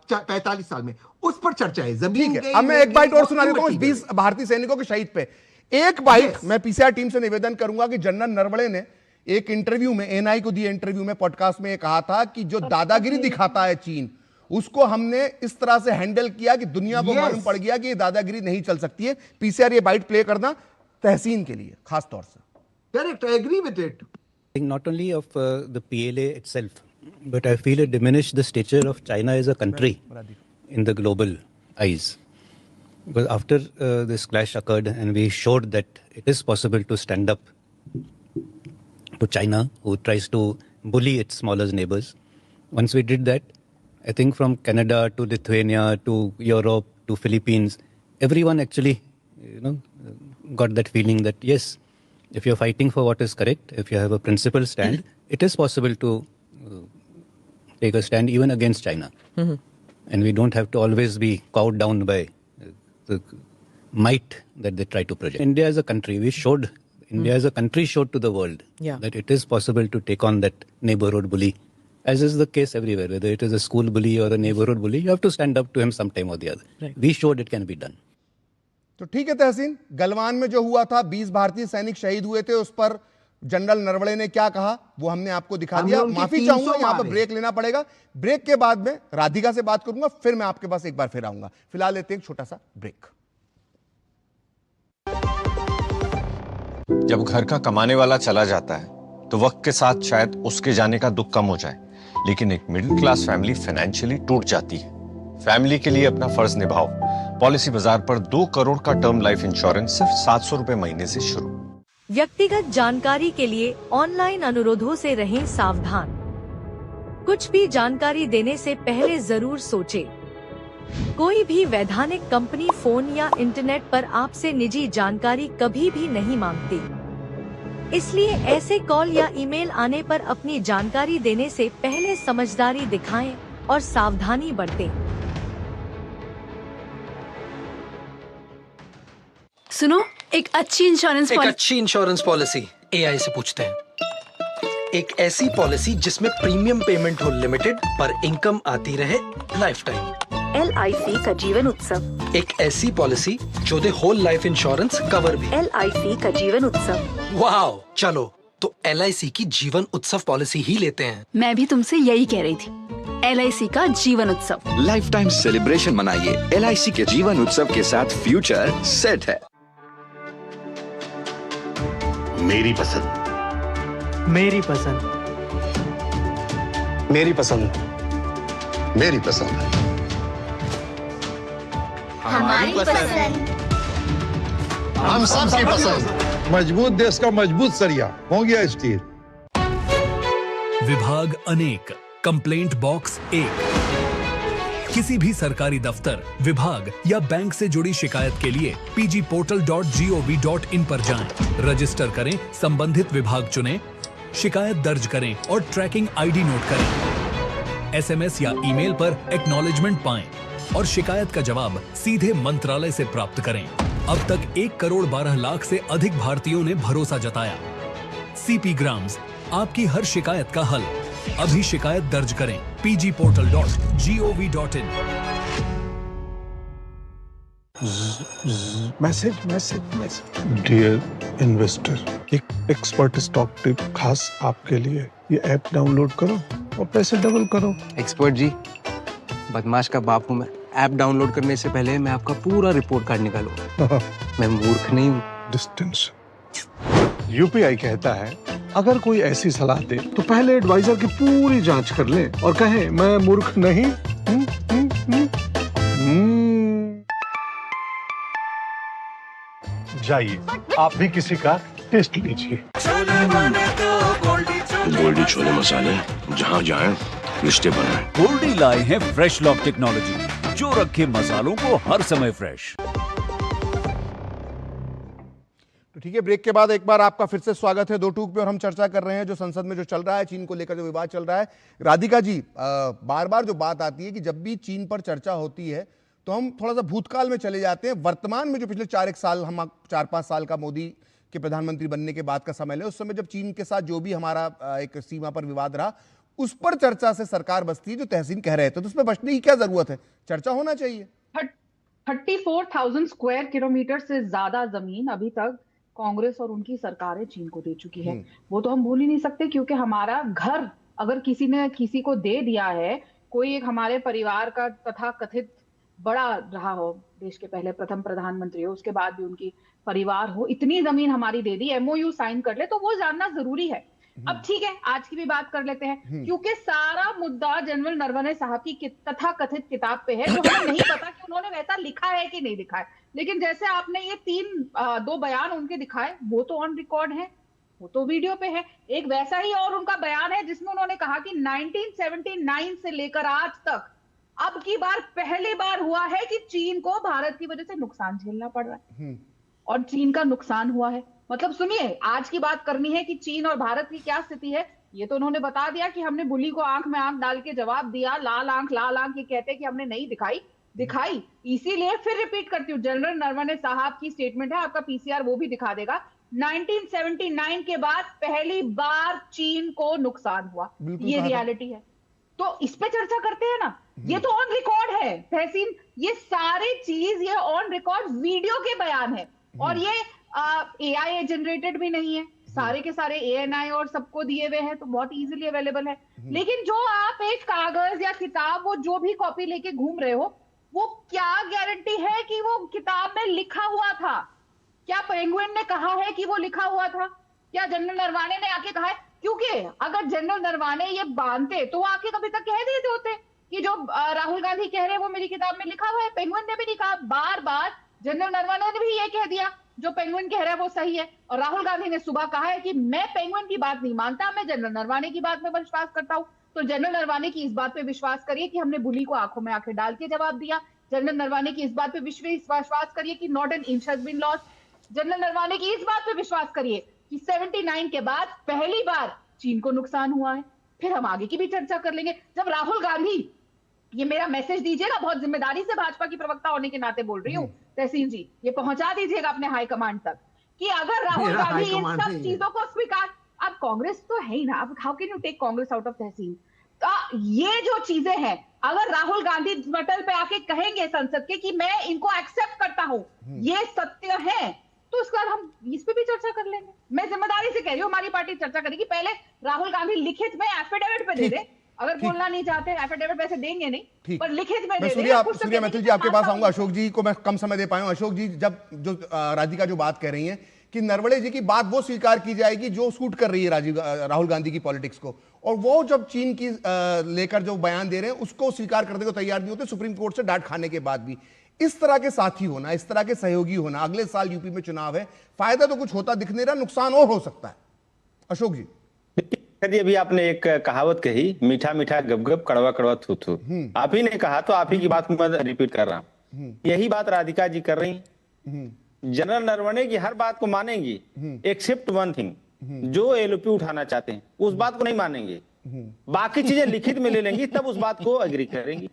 45 साल में। उस पर चर्चा है। जमीन अब मैं एक बाइट और सुना देता हूं 20 भारतीय सैनिकों के शहीद पे। एक बाइट मैं पीसीआर टीम से निवेदन करूंगा कि जनरल नरवणे ने एक इंटरव्यू में, एनआई को दिए इंटरव्यू में, पॉडकास्ट में कहा था कि जो दादागिरी दिखाता है चीन, उसको हमने इस तरह से हैंडल किया कि दुनिया को मालूम पड़ गया कि ये दादागिरी नहीं चल सकती है। पीसीआर ये बाइट प्ले करना तहसीन के लिए खास तौर से। Correct, I agree with it. Not only of the PLA itself, but I feel it diminished the stature of China as a country in the global eyes. Because after this clash occurred and we showed that it is possible to stand up to China, who tries to bully its smaller neighbors. Once we did that, I think from Canada to Lithuania to Europe to Philippines, everyone actually, got that feeling that yes, if you're fighting for what is correct, if you have a principled stand, it is possible to take a stand even against China. And we don't have to always be cowed down by the might that they try to project. India as a country, India as a country showed to the world that it is possible to take on that neighborhood bully, as is the case everywhere. Whether it is a school bully or a neighborhood bully, you have to stand up to him sometime or the other. Right. We showed it can be done. तो ठीक है तहसीन, गलवान में जो हुआ था 20 भारतीय सैनिक शहीद हुए थे, उस पर जनरल नरवणे ने क्या कहा वो हमने आपको दिखा दिया। माफी चाहूंगा, यहां पर ब्रेक लेना पड़ेगा। ब्रेक के बाद में राधिका से बात करूंगा, फिर मैं आपके पास एक बार फिर आऊंगा। फिलहाल लेते हैं एक छोटा सा ब्रेक। जब घर का कमाने वाला चला जाता है तो वक्त के साथ शायद उसके जाने का दुख कम हो जाए, लेकिन एक मिडिल क्लास फैमिली फाइनेंशियली टूट जाती है। फैमिली के लिए अपना फर्ज निभाओ। पॉलिसी बाजार पर 2 करोड़ का टर्म लाइफ इंश्योरेंस सिर्फ 700 रुपए महीने से शुरू। व्यक्तिगत जानकारी के लिए ऑनलाइन अनुरोधों से रहें सावधान। कुछ भी जानकारी देने से पहले जरूर सोचें। कोई भी वैधानिक कंपनी फोन या इंटरनेट पर आपसे निजी जानकारी कभी भी नहीं मांगती, इसलिए ऐसे कॉल या ईमेल आने पर अपनी जानकारी देने से पहले समझदारी दिखाएं और सावधानी बरतें। सुनो, एक अच्छी इंश्योरेंस पॉलिसी एआई से पूछते हैं। एक ऐसी पॉलिसी जिसमें प्रीमियम पेमेंट हो लिमिटेड पर इनकम आती रहे लाइफ टाइम। LIC का जीवन उत्सव। एक ऐसी पॉलिसी जो दे होल लाइफ इंश्योरेंस कवर भी। LIC का जीवन उत्सव। वाह, चलो तो LIC की जीवन उत्सव पॉलिसी ही लेते हैं। मैं भी तुमसे यही कह रही थी। LIC का जीवन उत्सव। लाइफ टाइम सेलिब्रेशन मनाइए LIC के जीवन उत्सव के साथ। फ्यूचर सेट है। मेरी पसंद, मेरी पसंद, मेरी पसंद, मेरी पसंद, हमारी पसंद, हम सब की पसंद। मजबूत देश का मजबूत सरिया हो गया स्टील। विभाग अनेक, कंप्लेंट बॉक्स 1। किसी भी सरकारी दफ्तर, विभाग या बैंक से जुड़ी शिकायत के लिए pgportal.gov.in पर जाएं, रजिस्टर करें, संबंधित विभाग चुनें, शिकायत दर्ज करें और ट्रैकिंग ID नोट करें। SMS या ईमेल पर एक्नॉलेजमेंट पाएं और शिकायत का जवाब सीधे मंत्रालय से प्राप्त करें। अब तक 1 करोड़ 12 लाख से अधिक भारतीयों ने भरोसा जताया। CP ग्राम्स, आपकी हर शिकायत का हल। अभी शिकायत दर्ज करें pgportal.gov.in। Message message message. Dear investor, एक एक्सपर्ट स्टॉक टिप खास आपके लिए। ये ऐप डाउनलोड करो और पैसे डबल करो। एक्सपर्ट जी, बदमाश का बाप हूँ मैं। ऐप डाउनलोड करने से पहले मैं आपका पूरा रिपोर्ट कार्ड निकालूंगा। मैं मूर्ख नहीं हूँ। डिस्टेंस। UPI कहता है अगर कोई ऐसी सलाह दे तो पहले एडवाइजर की पूरी जांच कर ले और कहे मैं मूर्ख नहीं। जाइए, आप भी किसी का टेस्ट लीजिए। गोल्डी छोले मसाले, जहाँ जाए रिश्ते बनाए। गोल्डी लाए हैं फ्रेश लॉक टेक्नोलॉजी, जो रखे मसालों को हर समय फ्रेश। तो ठीक है, ब्रेक के बाद एक बार आपका फिर से स्वागत है दो टूक पे। और हम चर्चा कर रहे हैं जो संसद में जो चल रहा है, चीन को लेकर जो विवाद चल रहा है। राधिका जी, बार बार जो बात आती है कि जब भी चीन पर चर्चा होती है तो हम थोड़ा सा भूतकाल में चले जाते हैं। वर्तमान में जो पिछले 4-1 साल, हम 4-5 साल का मोदी के प्रधानमंत्री बनने के बाद का समय है, उस समय जब चीन के साथ जो भी हमारा एक सीमा पर विवाद रहा, उस पर चर्चा से सरकार बचती है, जो तहसीन कह रहे थे। तो उसमें बचने की क्या जरूरत है? चर्चा होना चाहिए। 34,000 स्क्वायर किलोमीटर से ज्यादा जमीन अभी तक कांग्रेस और उनकी सरकारें चीन को दे चुकी है। वो तो हम भूल ही नहीं सकते, क्योंकि हमारा घर अगर किसी ने किसी को दे दिया है, कोई एक हमारे परिवार का तथा कथित बड़ा रहा हो, देश के पहले प्रथम प्रधानमंत्री हो, उसके बाद भी उनकी परिवार हो, इतनी जमीन हमारी दे दी, MOU साइन कर ले, तो वो जानना जरूरी है। अब ठीक है, आज की भी बात कर लेते हैं, क्योंकि सारा मुद्दा जनरल नरवणे साहब की तथा कथित किताब पे है, जो हमें नहीं पता कि उन्होंने वैसा लिखा है कि नहीं लिखा है। लेकिन जैसे आपने ये 2 बयान उनके दिखाए, वो तो ऑन रिकॉर्ड है, वो तो वीडियो पे है। एक वैसा ही और उनका बयान है जिसमें उन्होंने कहा कि 1979 से लेकर आज तक अब की बार पहली बार हुआ है कि चीन को भारत की वजह से नुकसान झेलना पड़ रहा है, और चीन का नुकसान हुआ है। मतलब सुनिए, आज की बात करनी है कि चीन और भारत की क्या स्थिति है, ये तो उन्होंने बता दिया कि हमने बुली को आंख में आंख डाल के जवाब दिया, लाल आंख ये कहते कि हमने नहीं दिखाई। इसीलिए फिर रिपीट करती हूँ, जनरल नरवणे साहब की स्टेटमेंट है, आपका PCR वो भी दिखा देगा। 1979 के बाद पहली बार चीन को नुकसान हुआ, ये रियलिटी है। तो इस पे चर्चा करते हैं ना, ये तो ऑन रिकॉर्ड है तहसीन, ये सारी चीज ये ऑन रिकॉर्ड वीडियो के बयान है, और ये AI जनरेटेड भी नहीं है, सारे के सारे ANI और सबको दिए हुए हैं, तो बहुत इजीली अवेलेबल है। लेकिन जो आप एक कागज या किताब, वो जो भी कॉपी लेके घूम रहे हो, वो क्या गारंटी है कि वो किताब में लिखा हुआ था? क्या पेंगुइन ने कहा है कि वो लिखा हुआ था? क्या जनरल नरवाने ने आके कहा है? क्योंकि अगर जनरल नरवाने ये बांधते तो वो आके कभी तक कह देते होते कि जो राहुल गांधी कह रहे हैं वो मेरी किताब में लिखा हुआ है। पेंगुइन ने भी नहीं कहा, बार बार जनरल नरवाने ने भी ये कह दिया जो पेंगुइन कह रहा है वो सही है। और राहुल गांधी ने सुबह कहा है कि मैं पेंगुइन की बात नहीं मानता, मैं जनरल नरवाने की बात में विश्वास करता हूं। तो जनरल नरवाने की इस बात पे विश्वास करिए कि हमने बुली को आंखों में आंखें डाल के जवाब दिया। जनरल नरवाने की इस बात पे विश्वास करिए कि not an inch has been lost. General Naravane की इस बात पे विश्वास करिए कि 79 के बाद पहली बार चीन को नुकसान हुआ है। फिर हम आगे की भी चर्चा कर लेंगे। जब राहुल गांधी, ये मेरा मैसेज दीजिएगा, बहुत जिम्मेदारी से भाजपा की प्रवक्ता होने के नाते बोल रही हूँ तहसीन जी, ये पहुंचा दीजिएगा अपने हाईकमांड तक कि अगर राहुल गांधी इन सब चीजों को स्वीकार, अब कांग्रेस तो है ही ना, अब how can you take Congress out of Tahseen? तो ये जो चीजें हैं, अगर राहुल गांधी मटल पे आके कहेंगे संसद के कि मैं इनको एक्सेप्ट करता हूं, ये सत्य है, तो उसके बाद हम इस पे भी चर्चा कर लेंगे। मैं जिम्मेदारी से कह रही हूँ, हमारी पार्टी चर्चा करेगी। पहले राहुल गांधी लिखित में एफिडेविट पे दे दे अगर बोलना नहीं चाहते एफिडेविट वैसे देंगे नहीं, पर लिखित में मैं दे सूर्या देंगे। सूर्या मैथिल जी आपके पास आऊंगा। अशोक जी को मैं कम समय दे पाया हूं। अशोक जी, जब जो राधिका जो बात कह रही हैं कि नरवणे जी की बात वो स्वीकार की जाएगी जो सूट कर रही है राहुल गांधी की पॉलिटिक्स को, और वो जब चीन की लेकर जो बयान दे रहे हैं उसको स्वीकार करने को तैयार नहीं होते, सुप्रीम कोर्ट से डांट खाने के बाद भी। इस तरह के साथी होना, इस तरह के सहयोगी होना, अगले साल यूपी में चुनाव है, फायदा तो कुछ होता दिख नहीं रहा, नुकसान और हो सकता है। अशोक जी, जी अभी आपने एक कहावत कही, मीठा मीठा गप-गप, कड़वा कड़वा थू थू। आप ही ने कहा तो आप ही की बात को मैं रिपीट कर रहा हूं। यही बात राधिका जी कर रही। जनरल नरवणे की हर बात को मानेंगी एक्सेप्ट वन थिंग, जो एलओपी उठाना चाहते हैं उस बात को नहीं मानेंगे, बाकी चीजें लिखित में ले लेंगी, तब उस बात को एग्री करेंगी।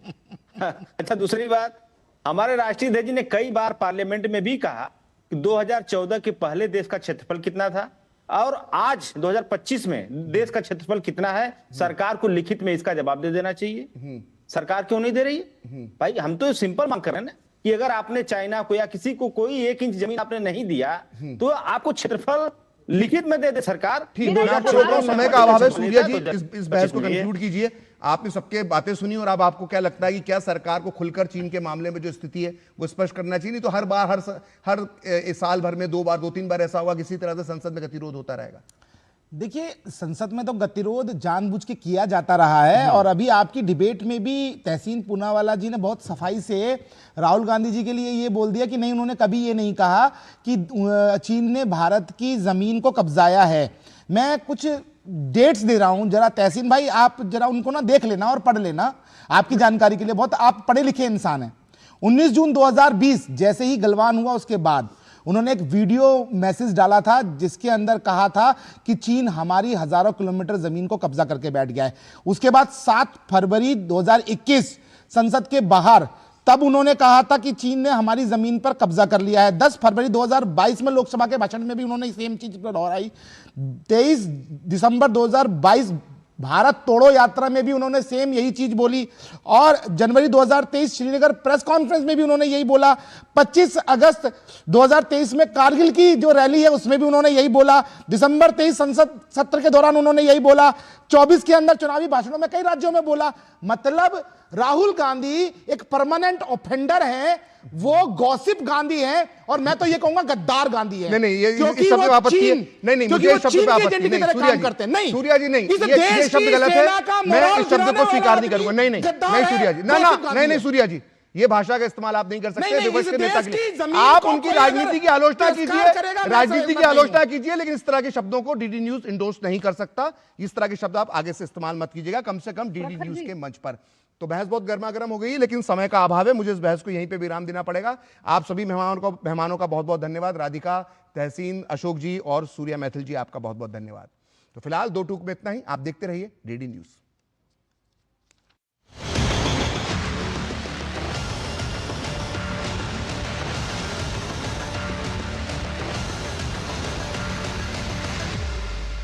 अच्छा, दूसरी बात, हमारे राष्ट्रीय अध्यक्ष जी ने कई बार पार्लियामेंट में भी कहा कि 2014 के पहले देश का क्षेत्रफल कितना था और आज 2025 में देश का क्षेत्रफल कितना है, सरकार को लिखित में इसका जवाब दे देना चाहिए। सरकार क्यों नहीं दे रही है? भाई हम तो सिंपल मांग कर रहे हैं ना कि अगर आपने चाइना को या किसी को कोई 1 इंच जमीन आपने नहीं दिया तो आपको क्षेत्रफल लिखित में दे दे सरकार। ठीक, मैं आपको रोक रहा हूं, समय का अभाव है। सूर्या जी, इस बहस को कंक्लूड कीजिए। आपने सबके बातें सुनी और अब आपको क्या लगता है कि क्या सरकार को खुलकर चीन के मामले में जो स्थिति है वो स्पष्ट करना चाहिए? नहीं तो हर बार हर साल भर में 2 बार 2-3 बार ऐसा होगा, किसी तरह से संसद में गतिरोध होता रहेगा। देखिए, संसद में तो गतिरोध जानबूझ के किया जाता रहा है, और अभी आपकी डिबेट में भी तहसीन पूनावाला जी ने बहुत सफाई से राहुल गांधी जी के लिए ये बोल दिया कि नहीं, उन्होंने कभी ये नहीं कहा कि चीन ने भारत की जमीन को कब्जाया है। मैं कुछ डेट्स दे रहा हूं, जरा तहसीन भाई आप जरा उनको ना देख लेना और पढ़ लेना, आपकी जानकारी के लिए, बहुत आप पढ़े लिखे इंसान हैं। 19 जून 2020 जैसे ही गलवान हुआ उसके बाद उन्होंने एक वीडियो मैसेज डाला था जिसके अंदर कहा था कि चीन हमारी हजारों किलोमीटर जमीन को कब्जा करके बैठ गया है। उसके बाद 7 फरवरी 2021 संसद के बाहर तब उन्होंने कहा था कि चीन ने हमारी जमीन पर कब्जा कर लिया है। 10 फरवरी 2022 में लोकसभा के भाषण में भी उन्होंने सेम चीज पर दोहराई। 23 दिसंबर 2022 भारत तोड़ो यात्रा में भी उन्होंने सेम यही चीज बोली, और जनवरी 2023 श्रीनगर प्रेस कॉन्फ्रेंस में भी उन्होंने यही बोला। 25 अगस्त 2023 में कारगिल की जो रैली है उसमें भी उन्होंने यही बोला। दिसंबर 23 संसद सत्र के दौरान उन्होंने यही बोला। 24 के अंदर चुनावी भाषणों में कई राज्यों में बोला। मतलब राहुल गांधी एक परमानेंट ऑफेंडर है, वो गॉसिप गांधी है, और मैं तो ये कहूंगा गद्दार गांधी है। नहीं, ये क्योंकि इस शब्द वो पे आपत्ति है। चीन, नहीं, क्योंकि मुझे वो शब्द चीन पे के आपत्ति एजेंडे की तरह काम करते हैं। नहीं, सूर्या जी नहीं, इस ये देश शब्द की गलत सेना का है। मैं मोरल इस शब्द गिराने को वाला स्वीकार नहीं आदमी करूंगा। नहीं गद्दार सूर्या है, जी, गॉसिप नहीं गांधी सूर्या जी, ये भाषा का इस्तेमाल आप नहीं कर सकते नहीं, विपक्ष इस के नेता देश के की लिए। जमीन आप को उनकी कोई राजनीति की आलोचना अगर कीजिए, तिरस्कार करेगा, मैं राजनीति की सहमत नहीं आलोचना कीजिए, लेकिन इस तरह के शब्दों को डीडी न्यूज इंडोर्स नहीं कर सकता। इस तरह के शब्द आप आगे से इस्तेमाल मत कीजिएगा, कम से कम डीडी न्यूज के मंच पर। तो बहस बहुत गर्मा गर्म हो गई, लेकिन समय का अभाव है, मुझे इस बहस को यहीं पे विराम देना पड़ेगा। आप सभी मेहमानों का बहुत बहुत धन्यवाद। राधिका, तहसीन, अशोक जी और सूर्या मैथिल जी, आपका बहुत बहुत धन्यवाद। तो फिलहाल 2 टूक में इतना ही। आप देखते रहिए डीडी न्यूज।